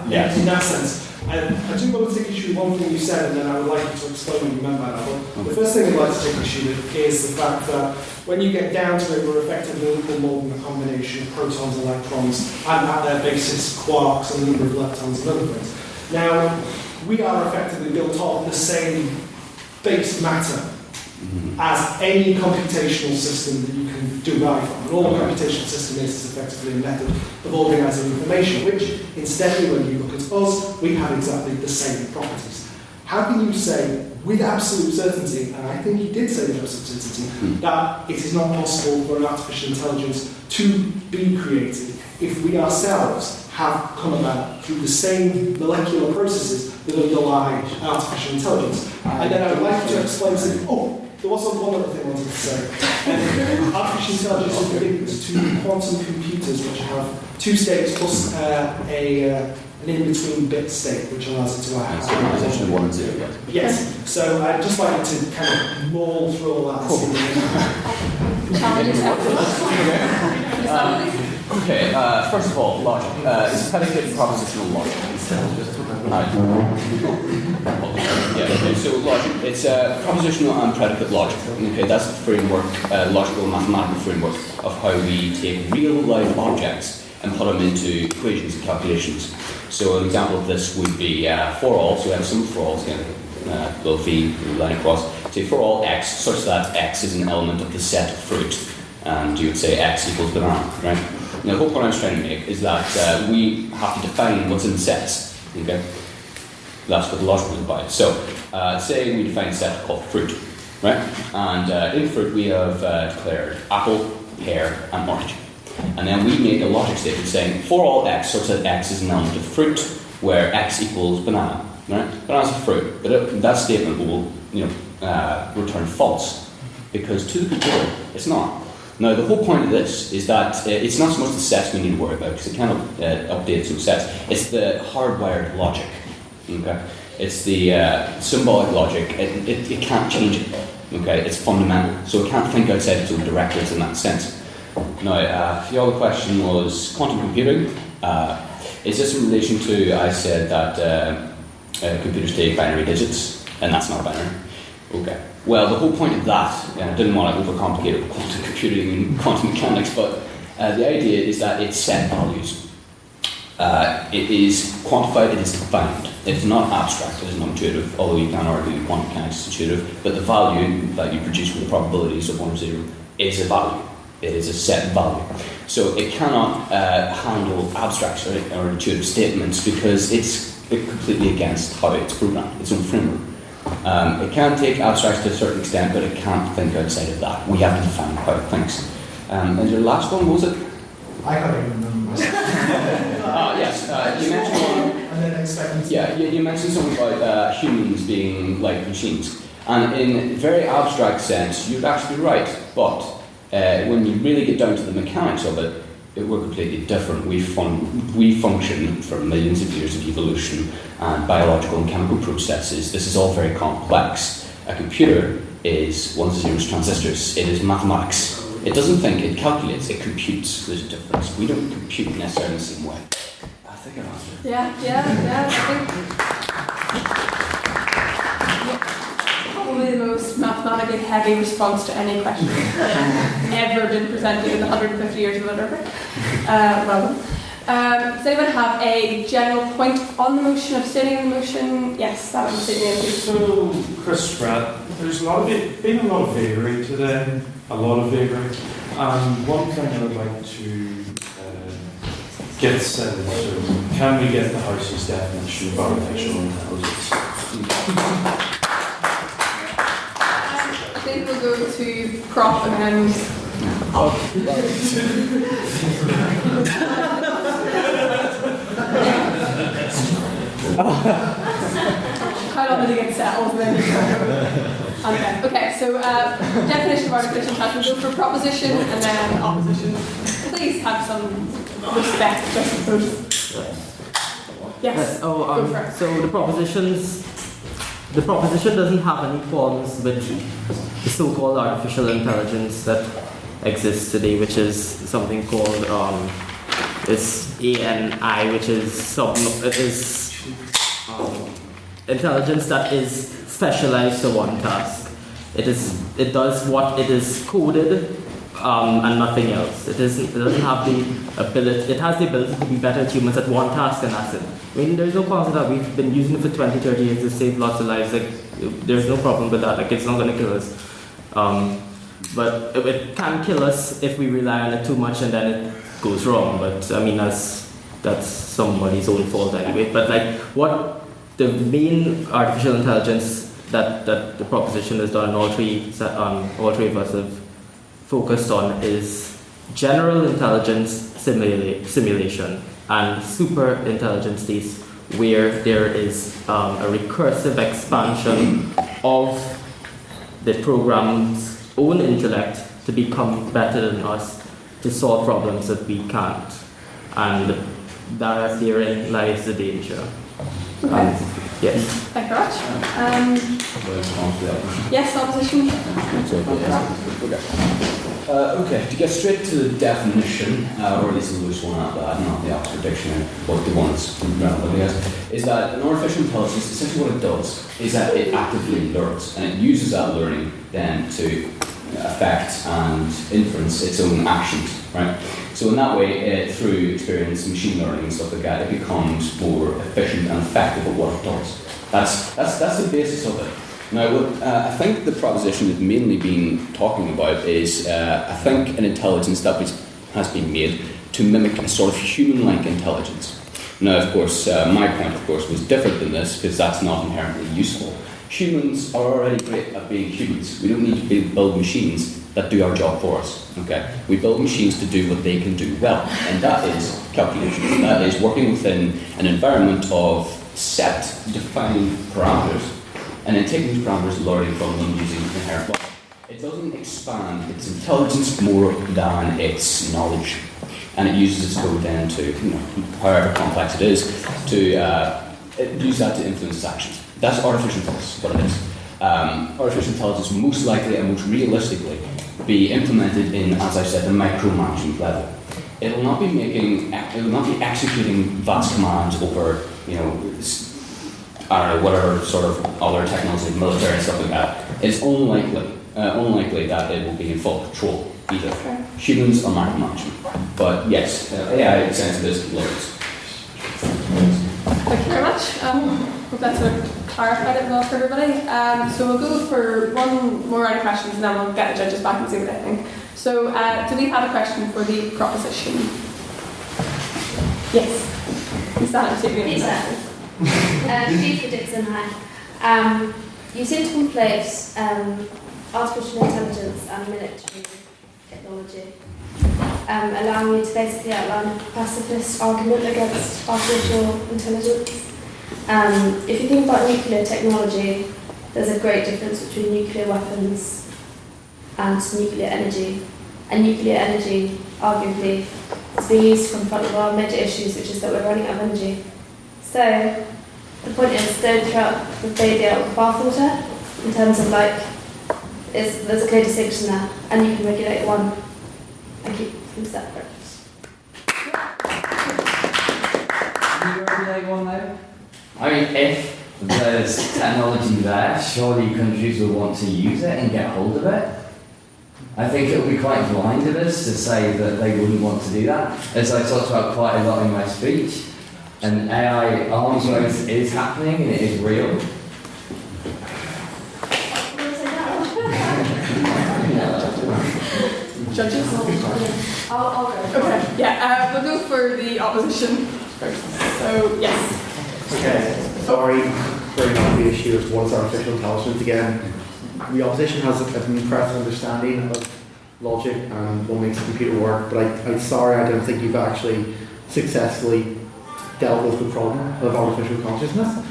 Speaker 17: yes.
Speaker 16: in that sense. And I do want to take issue with one thing you said, and then I would like you to explain what you meant by that. But the first thing I'd like to take issue with is the fact that when you get down to it, we're effectively little more than a combination of protons and electrons, and at their basis, quarks and a number of leptons and other things. Now, we are effectively built off the same base matter as any computational system that you can derive from. And all a computational system is effectively a method of organising information, which, incidentally, when you look at us, we have exactly the same properties. How can you say, with absolute certainty, and I think you did say with absolute certainty, that it is not possible for an artificial intelligence to be created if we ourselves have come about through the same molecular processes that underlie artificial intelligence? And then I would like you to explain something. Oh, there was one other thing I wanted to say. Artificial intelligence is linked to quantum computers, which have two states plus an in-between bit state, which allows it to act.
Speaker 17: So composition of 1 and 0, yes.
Speaker 16: Yes. So I'd just like you to kind of maul through all that.
Speaker 17: Okay, first of all, logic. It's predicate propositional logic. Yeah, okay, so logic. It's propositional and predicate logic. Okay, that's the framework, logical mathematical framework of how we take real life objects and put them into equations and calculations. So an example of this would be for all, so we have some for alls, little v, line across. Say for all x, such that x is an element of the set of fruit, and you would say x equals banana, right? Now the whole point I was trying to make is that we have to define what's in sets, okay? That's what the logic is about. So say we define a set called fruit, right? And in fruit we have declared apple, pear, and orange. And then we make a logic statement saying, for all x, such that x is an element of fruit, where x equals banana, right? Banana's a fruit, but that statement will, return false, because to the computer, it's not. Now, the whole point of this is that it's not so much the sets we need to worry about, because it cannot update some sets. It's the hardwired logic, okay? It's the symbolic logic. It can't change it, okay? It's fundamental, so it can't think outside its own directives in that sense. Now, the other question was quantum computing. Is this in relation to, I said that computers take binary digits, and that's not binary? Okay. Well, the whole point of that, I didn't want to overcomplicate it with quantum computing and quantum mechanics, but the idea is that it's set values. It is quantified, it is defined. It is not abstract, it is not intuitive, although you can argue quantum mechanics is intuitive, but the value that you produce with the probabilities of 1 or 0 is a value. It is a set value. So it cannot handle abstract or intuitive statements because it's completely against how it's programmed, its own framework. It can take abstracts to a certain extent, but it can't think outside of that. We have to define how it thinks. And your last one, was it?
Speaker 16: I can't even remember myself.
Speaker 17: Yes, you mentioned one.
Speaker 16: And then expectancy.
Speaker 17: Yeah, you mentioned something about humans being like machines. And in a very abstract sense, you'd actually be right. But when you really get down to the mechanics of it, we're completely different. We function from millions of years of evolution and biological and chemical processes. This is all very complex. A computer is 1s and 0s transistors. It is mathematics. It doesn't think, it calculates, it computes. There's a difference. We don't compute necessarily the same way. I think I answered it.
Speaker 3: Probably the most mathematically heavy response to any question ever been presented in the 150 years of literature. Well done. Does anyone have a general point on the motion, abstaining the motion? Yes, that was Sydney.
Speaker 10: So, Chris Spratt, there's been a lot of vagary today, a lot of vagary. One thing I would like to get said is, can we get the House's definition of artificial intelligence?
Speaker 3: I think we'll go to prop and then. How long did it get settled then? Okay, so definition of artificial intelligence, we'll go for proposition and then opposition. Please have some respect, I suppose. Yes. Go for it.
Speaker 20: So the proposition doesn't have any qualms with the so-called artificial intelligence that exists today, which is something called it's ANI, which is intelligence that is specialized to one task. It does what it is coded and nothing else. It doesn't have the ability. It has the ability to be better at humans at one task, and that's it. I mean, there's no concept that we've been using it for 20, 30 years to save lots of lives. Like, there's no problem with that. Like, it's not going to kill us. But it can kill us if we rely on it too much, and then it goes wrong. But I mean, that's somebody's own fault anyway. But like, what the main artificial intelligence that the proposition is done, all three of us have focused on, is general intelligence simulation and super intelligence states, where there is a recursive expansion of the program's own intellect to become better than us, to solve problems that we can't. And therein lies the danger.
Speaker 3: Okay.
Speaker 20: Yes.
Speaker 3: Thank you very much. Yes, opposition?
Speaker 17: Okay, to get straight to the definition, or at least a loose one at that, not the Oxford Dictionary, but the one that's relevant, I guess, is that an artificial intelligence, essentially what it does is that it actively learns, and it uses that learning then to affect and inference its own actions, right? So in that way, through experience, machine learning and stuff like that, it becomes more efficient and effective at what it does. That's the basis of it. Now, what I think the proposition we've mainly been talking about is, I think, an intelligence that has been made to mimic a sort of human-like intelligence. Now, of course, my point, of course, was different than this, because that's not inherently useful. Humans are already great at being humans. We don't need to build machines that do our job for us. Okay? We build machines to do what they can do well, and that is calculation. That is working within an environment of set, defined parameters, and then taking these parameters, learning from them using inherent logic. It doesn't expand its intelligence more than its knowledge, and it uses its code then to, however complex it is, to use that to influence its actions. That's artificial intelligence, what it is. Artificial intelligence will most likely and most realistically be implemented in, as I said, the micromanagement level. It will not be executing vast commands over, I don't know, whatever sort of other technology, military and stuff like that. It's unlikely that it will be in full control either. Humans are micromanagement. But yes, AI in the sense of this learns.
Speaker 3: Thank you very much. Hope that sort of clarified it well for everybody. So we'll go for one more round of questions, and then we'll get the judges back and see what they think. So do we have a question for the proposition? Yes. You stand up,
Speaker 12: Chief Dixon, hi. You seem to conflate artificial intelligence and military technology, allowing you to basically outline a pacifist argument against artificial intelligence. If you think about nuclear technology, there's a great difference between nuclear weapons and nuclear energy. And nuclear energy, arguably, is being used to confront one of our major issues, which is that we're running out of energy. So, the point is, don't throw out the baby out with the bathwater, in terms of there's a clear distinction there, and you can regulate one and keep them separate.
Speaker 18: Can you regulate one though? I mean, if there's technology there, surely countries will want to use it and get hold of it. I think it would be quite blind of us to say that they wouldn't want to do that. As I talked about quite a lot in my speech, and AI arms race is happening and it is real.
Speaker 3: Judges? I'll go. Okay, yeah, we'll go for the opposition first. So, yes.
Speaker 6: Okay, sorry for the issue of what's artificial intelligence again. The opposition has an impressive understanding of logic and what makes a computer work, but I'm sorry, I don't think you've actually successfully dealt with the problem of artificial consciousness.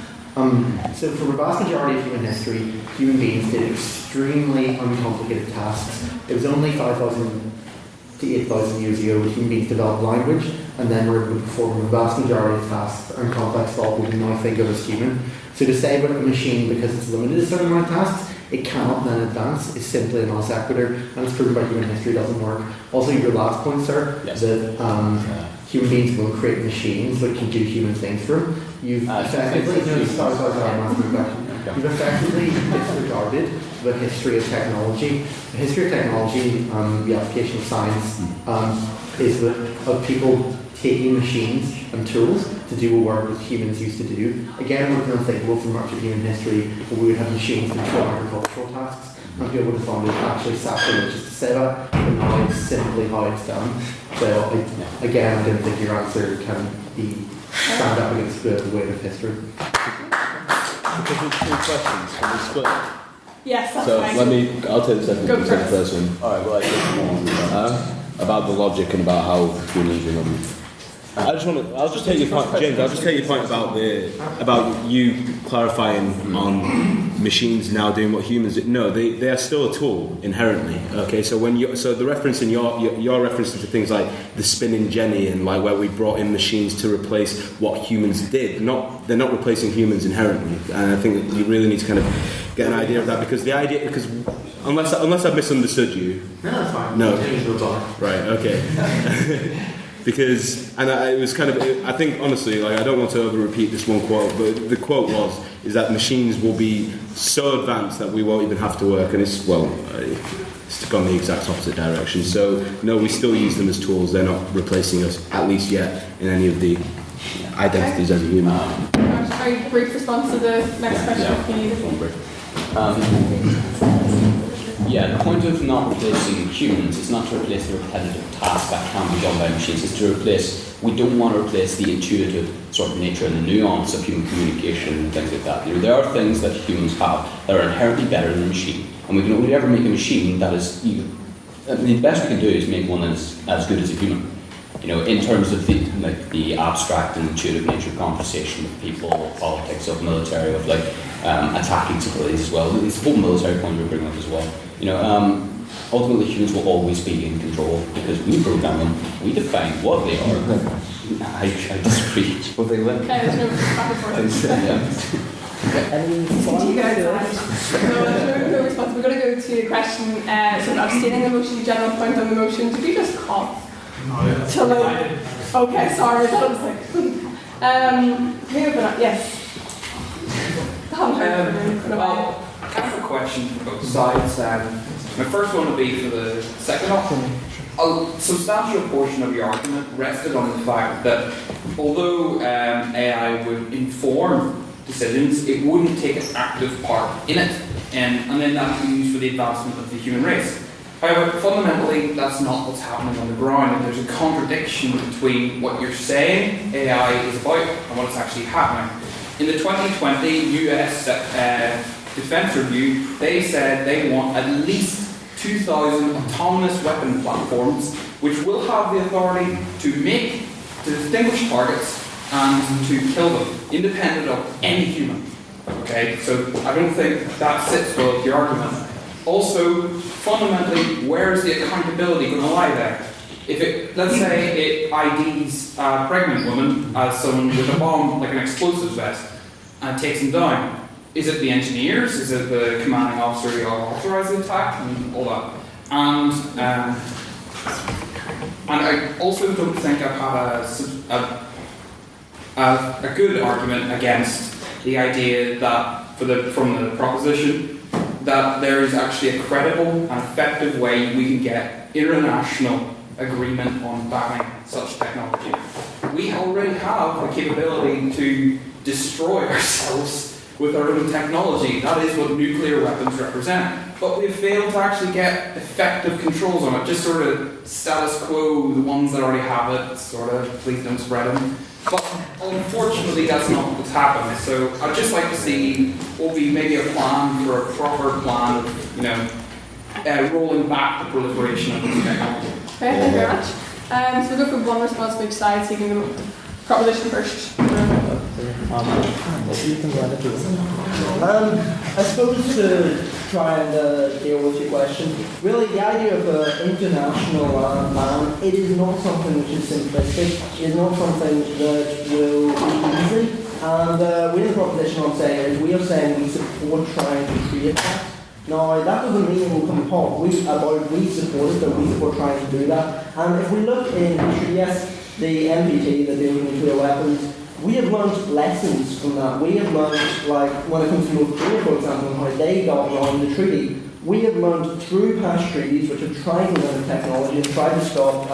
Speaker 6: So for the vast majority of human history, human beings did extremely uncomplicated tasks. It was only 5,000 to 8,000 years ago that human beings developed language, and then were able to perform the vast majority of tasks and complex thought we now think of as human. So to say about a machine, because it's limited to a certain amount of tasks, it cannot then advance is simply a non sequitur, and it's proven by human history doesn't work. Also, your last point, sir, that human beings will create machines that can do human things for them. You've effectively, you've effectively disregarded the history of technology. The history of technology, the application of science, is of people taking machines and tools to do work that humans used to do. Again, we're going to think for much of human history where we would have machines to perform agricultural tasks, and people would have found it actually sacrilegious to say that, but now it's simply how it's done. So, again, I don't think your answer can be stand up against the weight of history.
Speaker 1: Because it's 2 questions, can we split?
Speaker 3: Yes, that's
Speaker 1: so
Speaker 3: fine.
Speaker 1: I'll take the second,
Speaker 3: Go
Speaker 1: the second
Speaker 3: first.
Speaker 1: person. Alright, well, I take more about the logic and about how humans remember. I'll just take your point, James. I'll just take your point about you clarifying on machines now doing what humans do. No, they are still a tool inherently. Okay, so the reference in your reference to things like the spinning jenny and like where we brought in machines to replace what humans did. They're not replacing humans inherently, and I think that you really need to kind of get an idea of that because unless I've misunderstood you.
Speaker 6: No, that's fine.
Speaker 1: No.
Speaker 6: Right.
Speaker 1: Okay. Because, it was kind of, I think honestly, like I don't want to over-repeat this one quote, but the quote is that machines will be so advanced that we won't even have to work, and it's gone the exact opposite direction. So, no, we still use them as tools, they're not replacing us, at least yet, in any of the identities as a human.
Speaker 3: A very brief response to the next question, please.
Speaker 17: The point of not replacing humans is not to replace the repetitive tasks that can be done by machines. It's to we don't want to replace the intuitive sort of nature and the nuance of human communication and things like that. There are things that humans have that are inherently better than a machine, and we can only ever make a machine that is. The best we can do is make one that is as good as a human. In terms of the abstract and intuitive nature of conversation with people, politics, of military, of attacking civilians as well. It's the whole military point we bring up as well. Ultimately humans will always be in control because we program them, we define what they are. I disagree. What they live.
Speaker 3: Okay, there's no back and forth. No response. We're going to go to a question, sort of abstaining the motion, general point on the motion. Did you just cough? Okay, sorry, that was who open up? Yes.
Speaker 9: Well, I have a question for both sides. My first one would be for the second option. A substantial portion of your argument rested on the fact that although AI would inform decisions, it wouldn't take an active part in it, and then that would be used for the advancement of the human race. However, fundamentally, that's not what's happening on the ground, and there's a contradiction between what you're saying AI is about and what's actually happening. In the 2020 US Defense Review, they said they want at least 2,000 autonomous weapon platforms which will have the authority to distinguish targets and to kill them, independent of any human. Okay, so I don't think that sits well with your argument. Also, fundamentally, where is the accountability going to lie there? If let's say it IDs a pregnant woman as someone with a bomb, like an explosives vest, and takes them down, is it the engineers? Is it the commanding officer who authorised the attack and all that? And I also don't think I've had a good argument against the idea that from the proposition that there is actually a credible and effective way we can get international agreement on banning such technology. We already have the capability to destroy ourselves with our own technology. That is what nuclear weapons represent. But we've failed to actually get effective controls on it. Just sort of status quo, the ones that already have it, sort of, please don't spread them. But unfortunately, that's not what's happened. So I'd just like to see what will be maybe a plan for a proper plan of, rolling back the proliferation of this technology.
Speaker 3: Okay, thank you very much. So we'll go for one response from each side, taking the proposition first.
Speaker 15: I suppose to try and deal with your question, really the idea of an international ban, it is not something which is simplistic, it is not something that will be easy, and with the proposition I'm saying is we are saying we support trying to create that. Now, that doesn't mean we'll come apart. We support it, but we support trying to do that. And if we look in history, yes, the NPT, the dealing with nuclear weapons, we have learned lessons from that. We have learned, like, when it comes to North Korea, for example, and how they got around the treaty. We have learned through past treaties which have tried to limit technology and tried to stop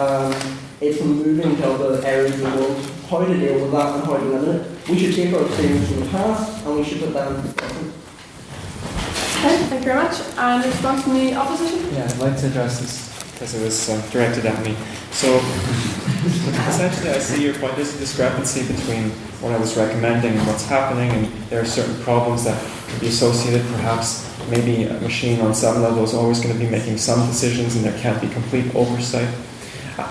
Speaker 15: it from moving to other areas of the world, how to deal with that and how to limit it. We should take our experience from the past and we should put that into the present.
Speaker 3: Okay, thank you very much. And in response from the opposition?
Speaker 11: Yeah, I'd like to address this because it was directed at me. So, essentially, I see your point. There's a discrepancy between what I was recommending and what's happening, and there are certain problems that can be associated. Perhaps, maybe a machine on some level is always going to be making some decisions, and there can't be complete oversight.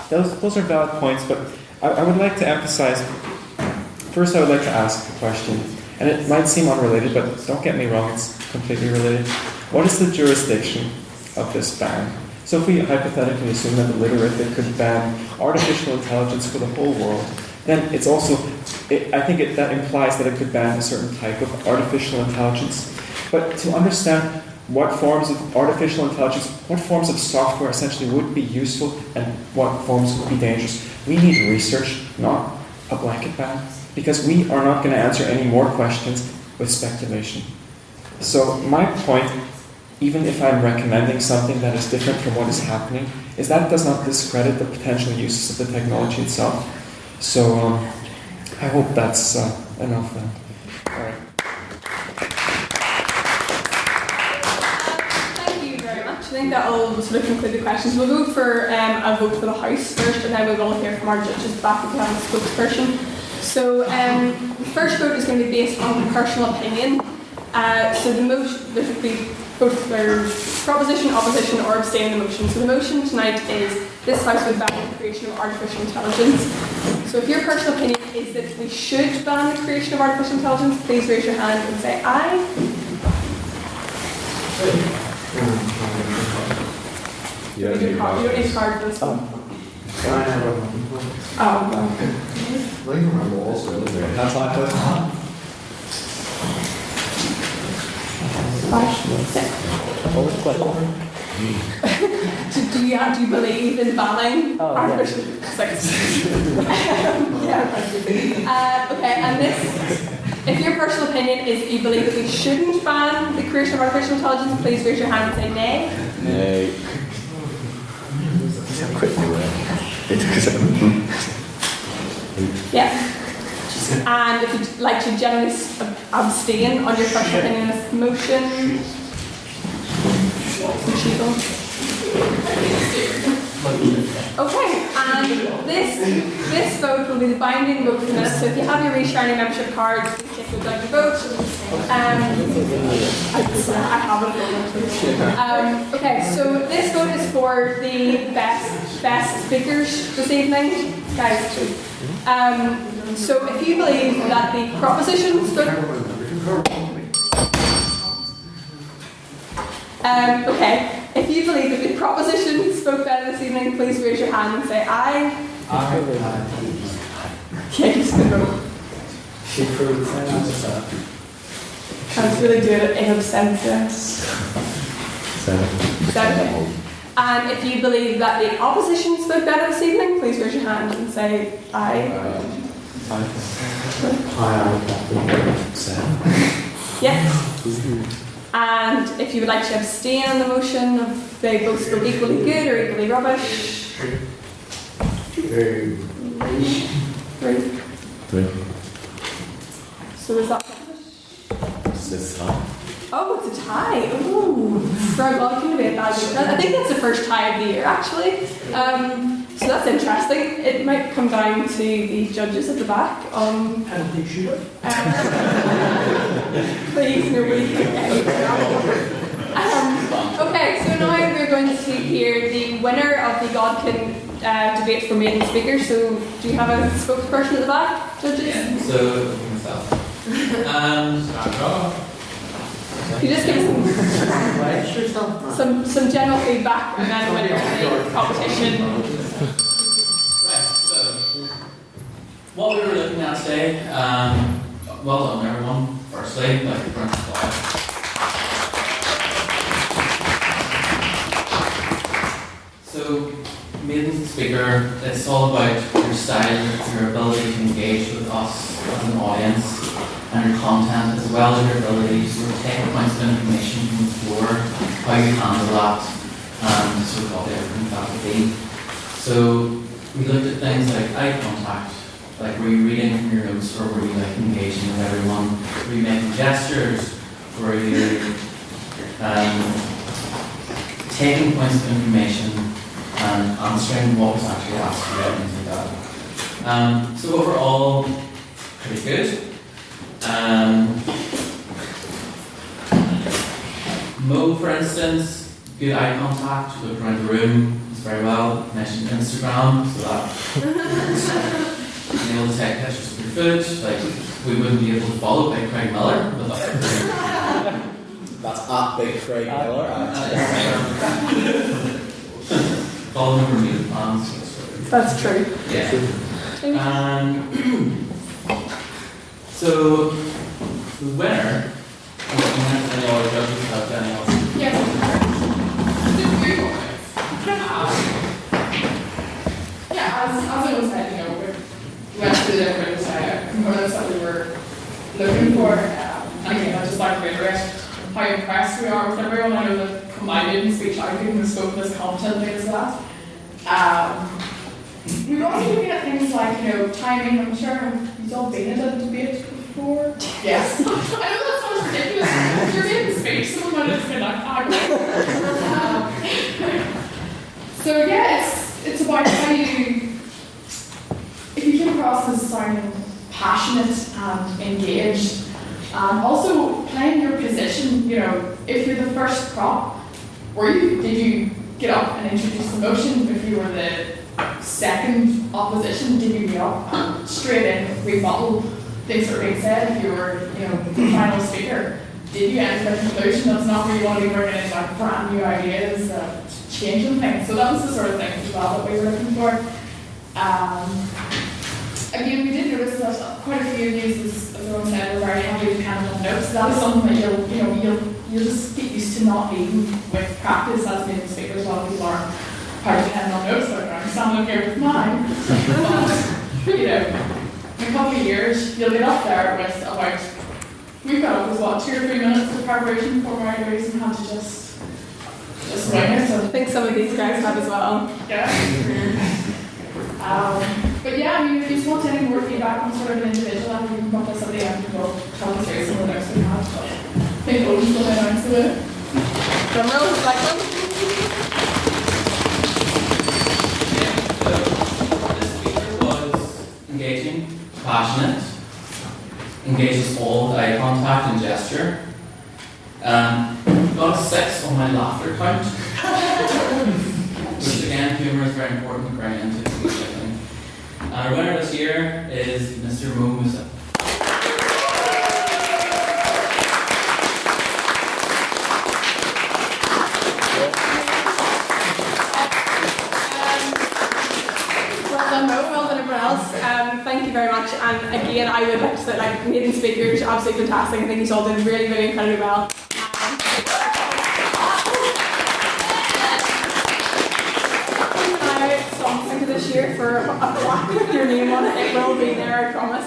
Speaker 11: Those are valid points, but I would like to emphasize. First, I would like to ask a question, and it might seem unrelated, but don't get me wrong, it's completely related. What is the jurisdiction of this ban? So if we hypothetically assume that the Litterific could ban artificial intelligence for the whole world, then it's also, I think that implies that it could ban a certain type of artificial intelligence. But to understand what forms of artificial intelligence, what forms of software essentially would be useful and what forms would be dangerous, we need research, not a blanket ban, because we are not going to answer any more questions with speculation. So my point, even if I'm recommending something that is different from what is happening, is that does not discredit the potential uses of the technology itself. So I hope that's enough then. All right.
Speaker 3: Thank you very much. I think that will sort of conclude the questions. We'll go for a vote for the House first, and then we will hear from our judges back if we have a spokesperson. So the first vote is going to be based on personal opinion. So the motion, there should be both there's proposition, opposition, or abstain the motion. So the motion tonight is this House would ban the creation of artificial intelligence. So if your personal opinion is that we should ban the creation of artificial intelligence, please raise your hand and say aye.
Speaker 1: Yeah,
Speaker 3: You don't need a card for this one. Oh, well.
Speaker 9: That's like this.
Speaker 3: 5, 6. Do you believe in banning artificial okay, and this, if your personal opinion is that you believe that we shouldn't ban the creation of artificial intelligence, please raise your hand and say nay.
Speaker 1: Nay.
Speaker 3: Yeah. And if you'd like to generally abstain on your personal opinion on this motion, okay, and this vote will be the binding vote for the minutes. So if you have your resharing membership card, please take those out to vote. I have it. Okay, so this vote is for the best speakers this evening, guys. So if you believe that the propositions okay, if you believe that the proposition spoke better this evening, please raise your hand and say aye. Yeah, just go. Can't really do it in absentia. 7. And if you believe that the opposition spoke better this evening, please raise your hand and say aye. Yes. And if you would like to abstain on the motion of they both spoke equally good or equally rubbish. 3. So is that oh, it's a tie. Ooh. For a Godkin to be a bad I think that's the first tie of the year, actually. So that's interesting. It might come down to the judges at the back.
Speaker 15: Penalty shooter.
Speaker 3: Please, nobody can okay, so now we're going to hear the winner of the Godkin debate for maiden speaker. So, do you have a spokesperson at the back, judges?
Speaker 13: Yeah, so, myself.
Speaker 3: Can you just give us some general feedback and then win the competition?
Speaker 13: Right, so what we were looking at today, well done everyone, firstly, like the front slide. So, maiden speaker, it's all about your style, your ability to engage with us as an audience, and your content, as well as your ability to sort of take points of information from the floor, how you handle that, and sort of what the outcome that would be. So, we looked at things like eye contact, like were you reading from your notes, or were you like engaging with everyone? Were you making gestures? Were you taking points of information and answering what was actually asked of you and things like that? So overall, pretty good. Mo, for instance, good eye contact, looked around the room, was very well, mentioned Instagram, so that being able to take pictures of your food, like we wouldn't be able to follow Big Craig Miller without
Speaker 2: That's at Big Craig Miller.
Speaker 13: follow him for meal plans.
Speaker 3: That's true.
Speaker 13: Yeah. So the winner, any other judges have anything else?
Speaker 8: Yes. Yeah, as it was said, you know, we went through the different components that we were looking for. And again, I'd just like to reiterate how impressed we are with everyone. I know that combined speech, I think the scope as competently as that. We were also looking at things like, you know, timing. I'm sure you've all been in a debate before. Yes. I know that sounds ridiculous. If you're in speech, someone might have been like, so yeah, it's about how you, if you came across as sounding passionate and engaged, and also playing your position. You know, if you're the first prop, did you get up and introduce the motion? If you were the second opposition, did you get up and straight in rebuttal things that were being said? If you were, you know, the final speaker, did you end with a conclusion? That's not where you want to be bringing in like brand new ideas, changing things. So that was the sort of things as well that we were looking for. Again, we did notice that quite a few of these, as everyone said, were very heavily dependent on notes. That is something that you'll just get used to not needing with practice as native speakers. A lot of people are quite dependent on notes. Like, I'm standing here with mine. But, you know, in a couple of years, you'll get up there with about, we've got up with what, 2 or 3 minutes of preparation for my ideas and had to just wing it.
Speaker 3: I think some of these guys have as well.
Speaker 8: Yeah. But yeah, I mean, if you just want any more feedback on sort of an individual level, you can pop us at the end and we'll tell us through some of the notes we have. But I think Owen's still in on to it.
Speaker 3: Drum roll, like them.
Speaker 13: This speaker was engaging, passionate, engages all with eye contact and gesture. Got a 6 on my laughter count. Which again, humour is very important to bring into the speech, I think. Our winner this year is Mr. Mo Musa.
Speaker 3: Well done, Mo. Well done, everyone else. Thank you very much. And again, I would like to say, like, maiden speakers, absolutely fantastic. I think you all did really, really incredibly well. Something to this year for a plaque with your name on it. It will be there, I promise.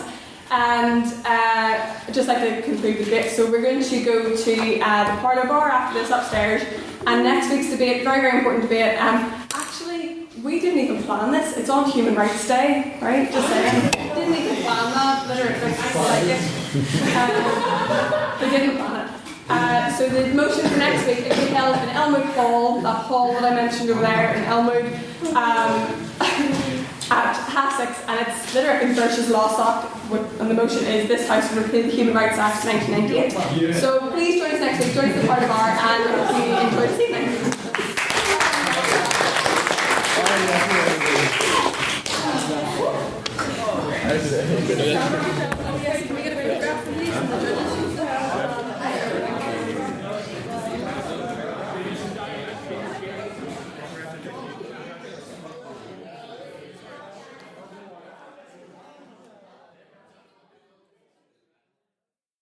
Speaker 3: And I'd just like to conclude the debate. So we're going to go to the parlour bar after this upstairs. And next week's debate, very, very important debate. Actually, we didn't even plan this. It's on Human Rights Day, right? Just saying. Didn't even plan that. Literally, we didn't plan it. So the motion for next week is to be held in Elmwood Hall, that hall that I mentioned over there in Elmwood, at 6:30, and it's Literacy versus Lostock, and the motion is this House will repeal the Human Rights Act 1998.
Speaker 4: Yeah.
Speaker 3: So please join us next week, join us at the party bar, and I hope you enjoy this evening.